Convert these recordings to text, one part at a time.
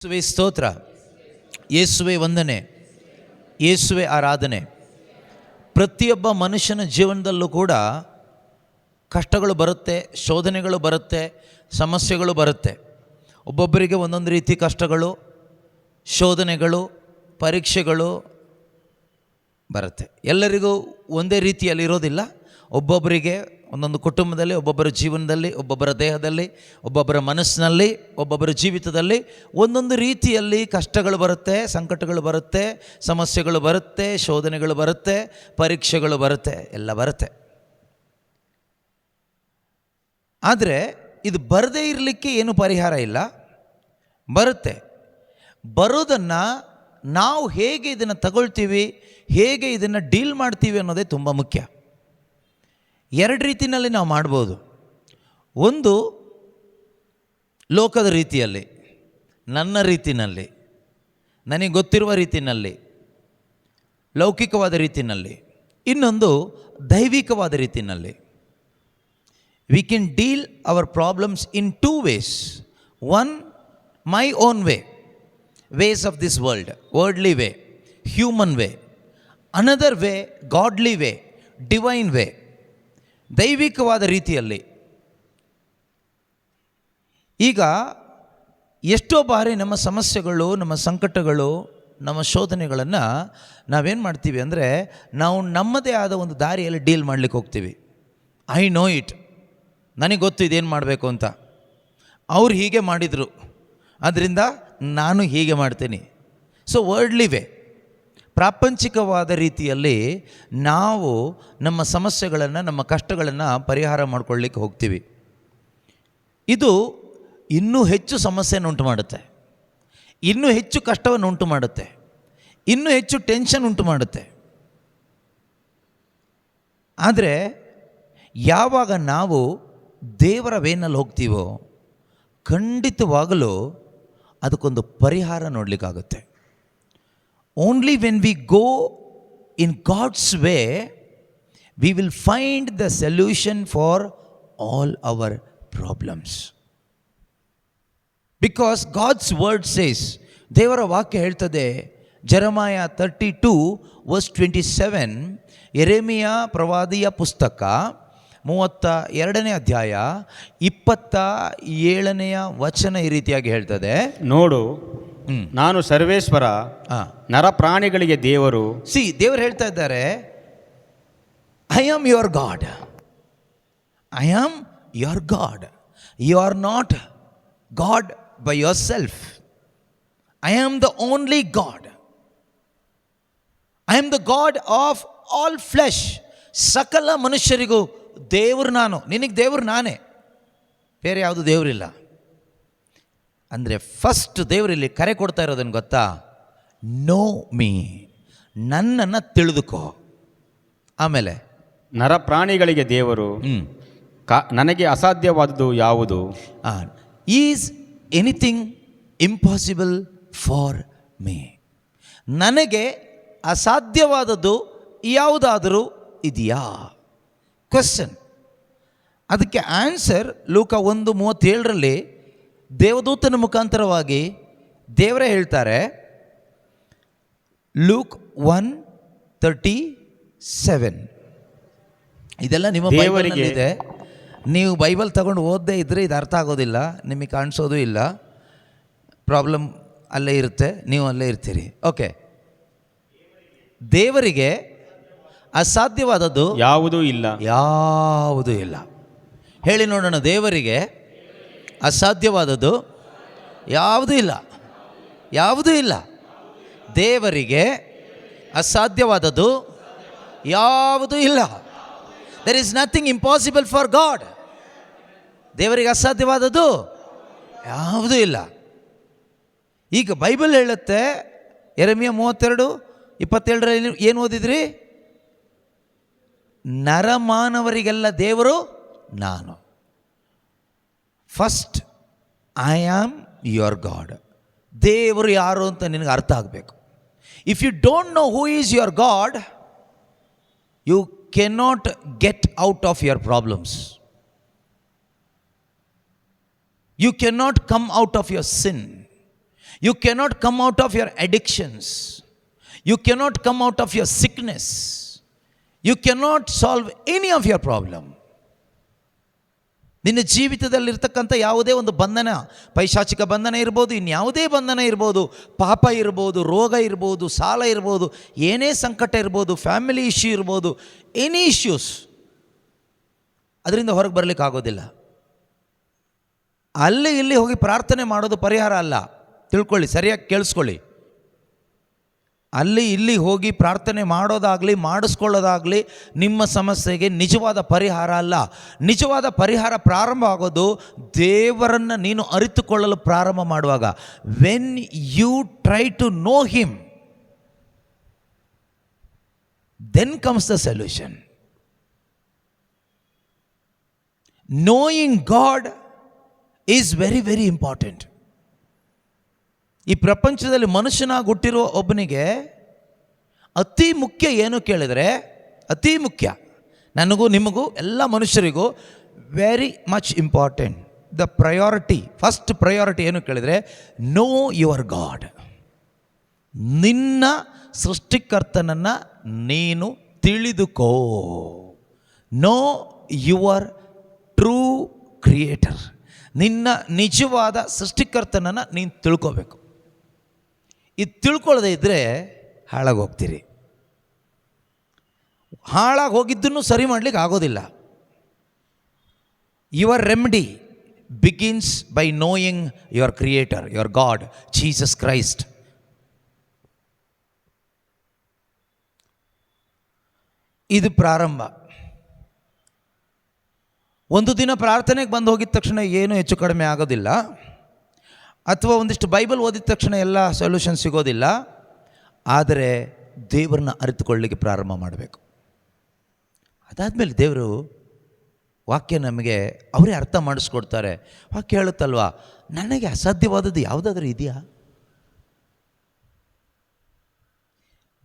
ಯೇಸುವೆ ಸ್ತೋತ್ರ, ಯೇಸುವೆ ವಂದನೆ, ಯೇಸುವೆ ಆರಾಧನೆ. ಪ್ರತಿಯೊಬ್ಬ ಮನುಷ್ಯನ ಜೀವನದಲ್ಲೂ ಕೂಡ ಕಷ್ಟಗಳು ಬರುತ್ತೆ, ಶೋಧನೆಗಳು ಬರುತ್ತೆ, ಸಮಸ್ಯೆಗಳು ಬರುತ್ತೆ. ಒಬ್ಬೊಬ್ಬರಿಗೆ ಒಂದೊಂದು ರೀತಿ ಕಷ್ಟಗಳು, ಶೋಧನೆಗಳು, ಪರೀಕ್ಷೆಗಳು ಬರುತ್ತೆ. ಎಲ್ಲರಿಗೂ ಒಂದೇ ರೀತಿಯಲ್ಲಿ ಇರೋದಿಲ್ಲ. ಒಬ್ಬೊಬ್ಬರಿಗೆ ಒಂದೊಂದು ಕುಟುಂಬದಲ್ಲಿ, ಒಬ್ಬೊಬ್ಬರ ಜೀವನದಲ್ಲಿ, ಒಬ್ಬೊಬ್ಬರ ದೇಹದಲ್ಲಿ, ಒಬ್ಬೊಬ್ಬರ ಮನಸ್ಸಿನಲ್ಲಿ, ಒಬ್ಬೊಬ್ಬರ ಜೀವಿತದಲ್ಲಿ ಒಂದೊಂದು ರೀತಿಯಲ್ಲಿ ಕಷ್ಟಗಳು ಬರುತ್ತೆ, ಸಂಕಟಗಳು ಬರುತ್ತೆ, ಸಮಸ್ಯೆಗಳು ಬರುತ್ತೆ, ಶೋಧನೆಗಳು ಬರುತ್ತೆ, ಪರೀಕ್ಷೆಗಳು ಬರುತ್ತೆ, ಎಲ್ಲ ಬರುತ್ತೆ. ಆದರೆ ಇದು ಬರದೇ ಇರಲಿಕ್ಕೆ ಏನು ಪರಿಹಾರ ಇಲ್ಲ, ಬರುತ್ತೆ. ಬರೋದನ್ನು ನಾವು ಹೇಗೆ ಇದನ್ನು ತಗೊಳ್ತೀವಿ, ಹೇಗೆ ಇದನ್ನು ಡೀಲ್ ಮಾಡ್ತೀವಿ ಅನ್ನೋದೇ ತುಂಬ ಮುಖ್ಯ. ಎರಡು ರೀತಿಯಲ್ಲಿ ನಾವು ಮಾಡ್ಬೋದು. ಒಂದು ಲೋಕದ ರೀತಿಯಲ್ಲಿ, ನನ್ನ ರೀತಿಯಲ್ಲಿ, ನನಗೆ ಗೊತ್ತಿರುವ ರೀತಿಯಲ್ಲಿ, ಲೌಕಿಕವಾದ ರೀತಿಯಲ್ಲಿ. ಇನ್ನೊಂದು ದೈವಿಕವಾದ ರೀತಿಯಲ್ಲಿ. We can deal our problems in two ways. One, my own way, ways of this world, worldly way, human way. Another way, godly way, divine way, ದೈವಿಕವಾದ ರೀತಿಯಲ್ಲಿ. ಈಗ ಎಷ್ಟೋ ಬಾರಿ ನಮ್ಮ ಸಮಸ್ಯೆಗಳು, ನಮ್ಮ ಸಂಕಟಗಳು, ನಮ್ಮ ಶೋಧನೆಗಳನ್ನು ನಾವೇನು ಮಾಡ್ತೀವಿ ಅಂದರೆ, ನಾವು ನಮ್ಮದೇ ಆದ ಒಂದು ದಾರಿಯಲ್ಲಿ ಡೀಲ್ ಮಾಡಲಿಕ್ಕೆ ಹೋಗ್ತೀವಿ. ಐ ನೋ ಇಟ್, ನನಗೆ ಗೊತ್ತು ಇದೇನು ಮಾಡಬೇಕು ಅಂತ. ಅವ್ರು ಹೀಗೆ ಮಾಡಿದರು, ಅದರಿಂದ ನಾನು ಹೀಗೆ ಮಾಡ್ತೀನಿ. ಸೊ ವರ್ಡ್ಲಿ ವೇ, ಪ್ರಾಪಂಚಿಕವಾದ ರೀತಿಯಲ್ಲಿ ನಾವು ನಮ್ಮ ಸಮಸ್ಯೆಗಳನ್ನು, ನಮ್ಮ ಕಷ್ಟಗಳನ್ನು ಪರಿಹಾರ ಮಾಡ್ಕೊಳ್ಳಿಕ್ಕೆ ಹೋಗ್ತೀವಿ. ಇದು ಇನ್ನೂ ಹೆಚ್ಚು ಸಮಸ್ಯೆಯನ್ನು ಉಂಟು ಮಾಡುತ್ತೆ, ಇನ್ನೂ ಹೆಚ್ಚು ಕಷ್ಟವನ್ನು ಉಂಟು ಮಾಡುತ್ತೆ, ಇನ್ನೂ ಹೆಚ್ಚು ಟೆನ್ಷನ್ ಉಂಟು ಮಾಡುತ್ತೆ. ಆದರೆ ಯಾವಾಗ ನಾವು ದೇವರ ವೇನಲ್ಲಿ ಹೋಗ್ತೀವೋ ಖಂಡಿತವಾಗಲೂ ಅದಕ್ಕೊಂದು ಪರಿಹಾರ ನೋಡಲಿಕ್ಕಾಗುತ್ತೆ. Only when we go in God's way we will find the solution for all our problems. Because God's word says, ದೇವರ ವಾಕ್ಯ ಹೇಳ್ತದೆ, ಜೆರೆಮಾಯ 32:27, ಯೆರೆಮೀಯ ಪ್ರವಾದಿಯ ಪುಸ್ತಕ 32ನೇ ಅಧ್ಯಾಯ 27ನೇ ವಚನ ಈ ರೀತಿಯಾಗಿ ಹೇಳ್ತದೆ, ನೋಡು, ನಾನು ಸರ್ವೇಶ್ವರ, ನರಪ್ರಾಣಿಗಳಿಗೆ ದೇವರು. ದೇವರು ಹೇಳ್ತಾ ಇದ್ದಾರೆ, I am your God, I am your God. You are not God by yourself. I am the only God. I am the God of all flesh. ಸಕಲ ಮನುಷ್ಯರಿಗೂ ದೇವರು ನಾನು. ನಿನಗೆ ದೇವರು ನಾನೇ, ಬೇರೆ ಯಾವುದು ದೇವರಿಲ್ಲ. ಅಂದರೆ ಫಸ್ಟ್ ದೇವರಲ್ಲಿ ಕರೆ ಕೊಡ್ತಾ ಇರೋದನ್ನು ಗೊತ್ತಾ? ನೋ ಮೀ, ನನ್ನನ್ನು ತಿಳಿದುಕೋ. ಆಮೇಲೆ ನರಪ್ರಾಣಿಗಳಿಗೆ ದೇವರು, ನನಗೆ ಅಸಾಧ್ಯವಾದದ್ದು ಯಾವುದು? Is anything impossible for me. ನನಗೆ ಅಸಾಧ್ಯವಾದದ್ದು ಯಾವುದಾದರೂ ಇದೆಯಾ? ಕ್ವೆಶ್ಚನ್. ಅದಕ್ಕೆ ಆನ್ಸರ್ ಲೂಕ 1:37 ದೇವದೂತನ ಮುಖಾಂತರವಾಗಿ ದೇವರೇ ಹೇಳ್ತಾರೆ. ಲೂಕ್ 1:37. ಇದೆಲ್ಲ ನಿಮ್ಮ ಬೈಬಲ್ನಲ್ಲಿದೆ. ನೀವು ಬೈಬಲ್ ತಗೊಂಡು ಓದದೇ ಇದ್ದರೆ ಇದು ಅರ್ಥ ಆಗೋದಿಲ್ಲ, ನಿಮಗೆ ಕಾಣಿಸೋದು ಇಲ್ಲ. ಪ್ರಾಬ್ಲಮ್ ಅಲ್ಲೇ ಇರುತ್ತೆ, ನೀವು ಅಲ್ಲೇ ಇರ್ತೀರಿ. ಓಕೆ, ದೇವರಿಗೆ ಅಸಾಧ್ಯವಾದದ್ದು ಯಾವುದೂ ಇಲ್ಲ, ಯಾವುದೂ ಇಲ್ಲ. ಹೇಳಿ ನೋಡೋಣ, ದೇವರಿಗೆ ಅಸಾಧ್ಯವಾದದ್ದು ಯಾವುದೂ ಇಲ್ಲ, ಯಾವುದೂ ಇಲ್ಲ. ದೇವರಿಗೆ ಅಸಾಧ್ಯವಾದದ್ದು ಯಾವುದೂ ಇಲ್ಲ. There is nothing impossible for god. ದೇವರಿಗೆ ಅಸಾಧ್ಯವಾದದ್ದು ಯಾವುದೂ ಇಲ್ಲ. ಈಗ ಬೈಬಲ್ ಹೇಳುತ್ತೆ, ಯೆರೆಮೀಯ 32:27 ಏನು ಓದಿದ್ರಿ? ನರಮಾನವರಿಗೆಲ್ಲ ದೇವರು ನಾನು. First I am your God. ದೇವರು ಯಾರು ಅಂತ ನಿನಗೆ ಅರ್ಥ ಆಗಬೇಕು. If you don't know who is your God, you cannot get out of your problems. You cannot come out of your sin. You cannot come out of your addictions. You cannot come out of your sickness. You cannot solve any of your problem. ನಿನ್ನ ಜೀವಿತದಲ್ಲಿರ್ತಕ್ಕಂಥ ಯಾವುದೇ ಒಂದು ಬಂಧನ, ಪೈಶಾಚಿಕ ಬಂಧನ ಇರ್ಬೋದು, ಇನ್ಯಾವುದೇ ಬಂಧನ ಇರ್ಬೋದು, ಪಾಪ ಇರ್ಬೋದು, ರೋಗ ಇರ್ಬೋದು, ಸಾಲ ಇರ್ಬೋದು, ಏನೇ ಸಂಕಟ ಇರ್ಬೋದು, ಫ್ಯಾಮಿಲಿ ಇಶ್ಯೂ ಇರ್ಬೋದು, ಎನಿ ಇಶ್ಯೂಸ್, ಅದರಿಂದ ಹೊರಗೆ ಬರಲಿಕ್ಕೆ ಆಗೋದಿಲ್ಲ. ಅಲ್ಲಿ ಇಲ್ಲಿ ಹೋಗಿ ಪ್ರಾರ್ಥನೆ ಮಾಡೋದು ಪರಿಹಾರ ಅಲ್ಲ. ತಿಳ್ಕೊಳ್ಳಿ, ಸರಿಯಾಗಿ ಕೇಳಿಸ್ಕೊಳ್ಳಿ. ಅಲ್ಲಿ ಇಲ್ಲಿ ಹೋಗಿ ಪ್ರಾರ್ಥನೆ ಮಾಡೋದಾಗಲಿ ಮಾಡಿಸ್ಕೊಳ್ಳೋದಾಗಲಿ ನಿಮ್ಮ ಸಮಸ್ಯೆಗೆ ನಿಜವಾದ ಪರಿಹಾರ ಅಲ್ಲ. ನಿಜವಾದ ಪರಿಹಾರ ಪ್ರಾರಂಭ ಆಗೋದು ದೇವರನ್ನು ನೀನು ಅರಿತುಕೊಳ್ಳಲು ಪ್ರಾರಂಭ ಮಾಡುವಾಗ. When you try to know him, then comes the solution. Knowing God is very very important. ಈ ಪ್ರಪಂಚದಲ್ಲಿ ಮನುಷ್ಯನಾಗಿ ಹುಟ್ಟಿರೋ ಒಬ್ಬನಿಗೆ ಅತಿ ಮುಖ್ಯ ಏನು ಕೇಳಿದರೆ, ಅತಿ ಮುಖ್ಯ, ನನಗೂ ನಿಮಗೂ ಎಲ್ಲ ಮನುಷ್ಯರಿಗೂ very much important, the priority, first priority ಏನು ಕೇಳಿದರೆ, ನೋ ಯುವರ್ ಗಾಡ್. ನಿನ್ನ ಸೃಷ್ಟಿಕರ್ತನನ್ನು ನೀನು ತಿಳಿದುಕೋ. Know your true creator. ನಿನ್ನ ನಿಜವಾದ ಸೃಷ್ಟಿಕರ್ತನನ್ನು ನೀನು ತಿಳ್ಕೋಬೇಕು. ಇದು ತಿಳ್ಕೊಳ್ಳದೆ ಇದ್ದರೆ ಹಾಳಾಗಿ ಹೋಗ್ತೀರಿ. ಹಾಳಾಗಿ ಹೋಗಿದ್ದನ್ನು ಸರಿ ಮಾಡಲಿಕ್ಕೆ ಆಗೋದಿಲ್ಲ. Your remedy begins by knowing your creator, your god, Jesus Christ. ಇದು ಪ್ರಾರಂಭ. ಒಂದು ದಿನ ಪ್ರಾರ್ಥನೆಗೆ ಬಂದು ಹೋಗಿದ ತಕ್ಷಣ ಏನು ಹೆಚ್ಚು ಕಡಿಮೆ ಆಗೋದಿಲ್ಲ, ಅಥವಾ ಒಂದಿಷ್ಟು ಬೈಬಲ್ ಓದಿದ ತಕ್ಷಣ ಎಲ್ಲ ಸೊಲ್ಯೂಷನ್ ಸಿಗೋದಿಲ್ಲ. ಆದರೆ ದೇವರನ್ನ ಅರಿತುಕೊಳ್ಳಲಿಕ್ಕೆ ಪ್ರಾರಂಭ ಮಾಡಬೇಕು. ಅದಾದಮೇಲೆ ದೇವರು ವಾಕ್ಯ ನಮಗೆ ಅವರೇ ಅರ್ಥ ಮಾಡಿಸ್ಕೊಡ್ತಾರೆ. ವಾಕ್ಯ ಹೇಳುತ್ತಲ್ವ, ನನಗೆ ಅಸಾಧ್ಯವಾದದ್ದು ಯಾವುದಾದ್ರೂ ಇದೆಯಾ?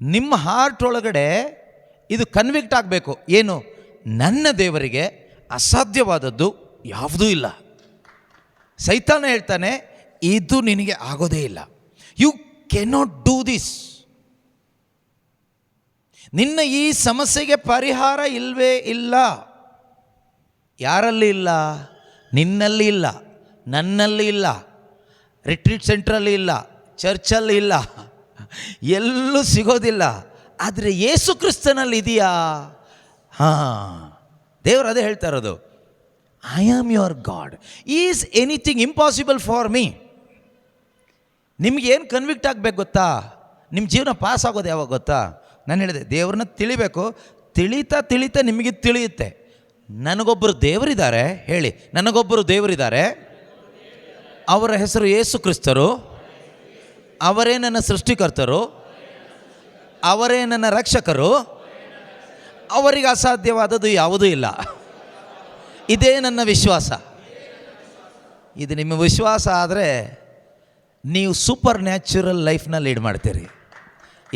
ನಿಮ್ಮ ಹಾರ್ಟ್ ಒಳಗಡೆ ಇದು ಕನ್ವಿಕ್ಟ್ ಆಗಬೇಕು. ಏನು? ನನ್ನ ದೇವರಿಗೆ ಅಸಾಧ್ಯವಾದದ್ದು ಯಾವುದೂ ಇಲ್ಲ. ಸೈತಾನ ಹೇಳ್ತಾನೆ, ಇದು ನಿನಗೆ ಆಗೋದೇ ಇಲ್ಲ. You cannot do this. ನಿನ್ನ ಈ ಸಮಸ್ಯೆಗೆ ಪರಿಹಾರ ಇಲ್ಲವೇ ಇಲ್ಲ. ಯಾರಲ್ಲಿ ಇಲ್ಲ? ನಿನ್ನಲ್ಲಿ ಇಲ್ಲ, ನನ್ನಲ್ಲಿ ಇಲ್ಲ, ರಿಟ್ರೀಟ್ ಸೆಂಟ್ರಲ್ಲಿ ಇಲ್ಲ, ಚರ್ಚಲ್ಲಿ ಇಲ್ಲ, ಎಲ್ಲೂ ಸಿಗೋದಿಲ್ಲ. ಆದರೆ ಯೇಸು ಕ್ರಿಸ್ತನಲ್ಲಿ ಇದೆಯಾ? ಹಾಂ, ದೇವರು ಅದೇ ಹೇಳ್ತಾ ಇರೋದು, I am your God. Is anything impossible for me? ನಿಮಗೇನು ಕನ್ವಿಕ್ಟ್ ಆಗಬೇಕು ಗೊತ್ತಾ? ನಿಮ್ಮ ಜೀವನ ಪಾಸ್ ಆಗೋದು ಯಾವಾಗ ಗೊತ್ತಾ? ನಾನು ಹೇಳಿದೆ, ದೇವ್ರನ್ನ ತಿಳಿಬೇಕು. ತಿಳಿತಾ ತಿಳಿತಾ ನಿಮಗೆ ತಿಳಿಯುತ್ತೆ. ನನಗೊಬ್ಬರು ದೇವರಿದ್ದಾರೆ, ಹೇಳಿ, ನನಗೊಬ್ಬರು ದೇವರಿದ್ದಾರೆ, ಅವರ ಹೆಸರು ಯೇಸು ಕ್ರಿಸ್ತರು, ಅವರೇ ನನ್ನ ಸೃಷ್ಟಿಕರ್ತರು, ಅವರೇ ನನ್ನ ರಕ್ಷಕರು, ಅವರಿಗೆ ಅಸಾಧ್ಯವಾದದ್ದು ಯಾವುದೂ ಇಲ್ಲ. ಇದೇ ನನ್ನ ವಿಶ್ವಾಸ. ಇದು ನಿಮ್ಮ ವಿಶ್ವಾಸ ಆದರೆ ನೀವು ಸೂಪರ್ ನ್ಯಾಚುರಲ್ ಲೈಫ್ನ ಲೀಡ್ ಮಾಡ್ತೀರಿ.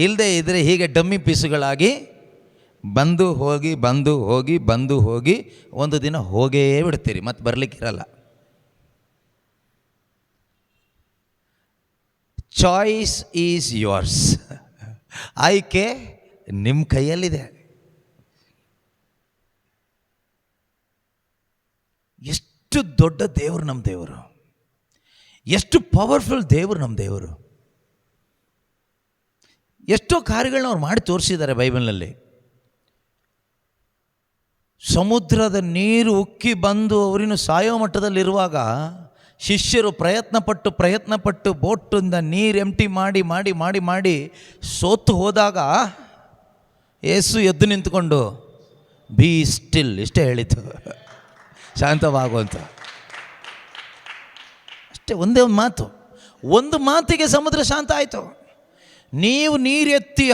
ಇಲ್ಲದೆ ಇದ್ದರೆ ಹೀಗೆ ಡಮ್ಮಿ ಪೀಸುಗಳಾಗಿ ಬಂದು ಹೋಗಿ ಬಂದು ಹೋಗಿ ಬಂದು ಹೋಗಿ ಒಂದು ದಿನ ಹೋಗೇ ಬಿಡ್ತೀರಿ, ಮತ್ತೆ ಬರಲಿಕ್ಕಿರಲ್ಲ. Choice is yours. ಆಯ್ಕೆ ನಿಮ್ಮ ಕೈಯಲ್ಲಿದೆ. ಎಷ್ಟು ದೊಡ್ಡ ದೇವರು ನಮ್ಮ ದೇವರು, ಎಷ್ಟು ಪವರ್ಫುಲ್ ದೇವರು ನಮ್ಮ ದೇವರು. ಎಷ್ಟೋ ಕಾರ್ಯಗಳನ್ನ ಅವ್ರು ಮಾಡಿ ತೋರಿಸಿದ್ದಾರೆ ಬೈಬಲ್ನಲ್ಲಿ. ಸಮುದ್ರದ ನೀರು ಉಕ್ಕಿ ಬಂದು ಅವರಿನ್ನು ಸಾಯೋ ಮಟ್ಟದಲ್ಲಿರುವಾಗ ಶಿಷ್ಯರು ಪ್ರಯತ್ನಪಟ್ಟು ಬೋಟಿಂದ ನೀರು ಎಂಟಿ ಮಾಡಿ ಮಾಡಿ ಮಾಡಿ ಮಾಡಿ ಸೋತು ಹೋದಾಗ ಯೇಸು ಎದ್ದು ನಿಂತ್ಕೊಂಡು ಬಿ ಸ್ಟಿಲ್, ಇಷ್ಟೇ ಹೇಳಿತು, ಶಾಂತವಾಗುವಂತ. ಅಷ್ಟೇ, ಒಂದೇ ಒಂದು ಮಾತಿಗೆ ಸಮುದ್ರ ಶಾಂತ ಆಯಿತು. ನೀವು ನೀರು ಎತ್ತಿ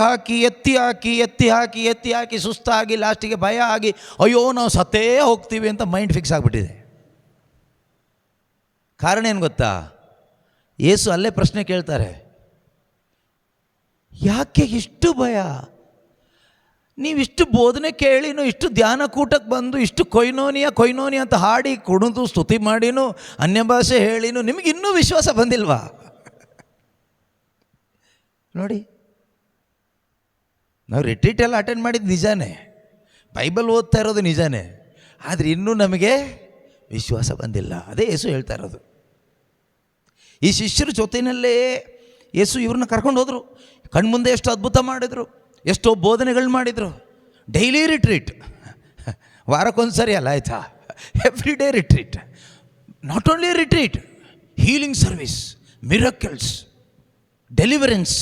ಹಾಕಿ ಸುಸ್ತಾಗಿ ಲಾಸ್ಟಿಗೆ ಭಯ ಆಗಿ ಅಯ್ಯೋ ನಾವು ಸತ್ತೇ ಹೋಗ್ತೀವಿ ಅಂತ ಮೈಂಡ್ ಫಿಕ್ಸ್ ಆಗಿಬಿಟ್ಟಿದೆ. ಕಾರಣ ಏನು ಗೊತ್ತಾ? ಯೇಸು ಅಲ್ಲೇ ಪ್ರಶ್ನೆ ಕೇಳ್ತಾರೆ, ಯಾಕೆ ಇಷ್ಟು ಭಯ? ನೀವಿಷ್ಟು ಬೋಧನೆ ಕೇಳಿನೂ, ಇಷ್ಟು ಧ್ಯಾನ ಕೂಟಕ್ಕೆ ಬಂದು, ಇಷ್ಟು ಕೊಯ್ನೋನಿ ಅಂತ ಹಾಡಿ ಕುಣಿದು ಸ್ತುತಿ ಮಾಡಿನೂ, ಅನ್ಯ ಭಾಷೆ ಹೇಳಿನೂ ನಿಮಗೆ ಇನ್ನೂ ವಿಶ್ವಾಸ ಬಂದಿಲ್ವಾ? ನೋಡಿ, ನಾವು ರಿಟ್ರೀಟ್ ಎಲ್ಲ ಅಟೆಂಡ್ ಮಾಡಿದ್ದು ನಿಜಾನೇ, ಬೈಬಲ್ ಓದ್ತಾ ಇರೋದು ನಿಜಾನೇ, ಆದರೆ ಇನ್ನೂ ನಮಗೆ ವಿಶ್ವಾಸ ಬಂದಿಲ್ಲ. ಅದೇ ಯೇಸು ಹೇಳ್ತಾ ಇರೋದು. ಈ ಶಿಷ್ಯರ ಜೊತೆಯಲ್ಲೇ ಯೇಸು ಇವ್ರನ್ನ ಕರ್ಕೊಂಡು ಹೋದರು. ಕಣ್ಮುಂದೆ ಎಷ್ಟು ಅದ್ಭುತ ಮಾಡಿದರು, ಎಷ್ಟೋ ಬೋಧನೆಗಳು ಮಾಡಿದರು. ಡೈಲಿ ರಿಟ್ರೀಟ್, ವಾರಕ್ಕೊಂದು ಸರಿ ಅಲ್ಲ, ಆಯಿತಾ, every day retreat. Not only retreat, healing service, miracles, deliverance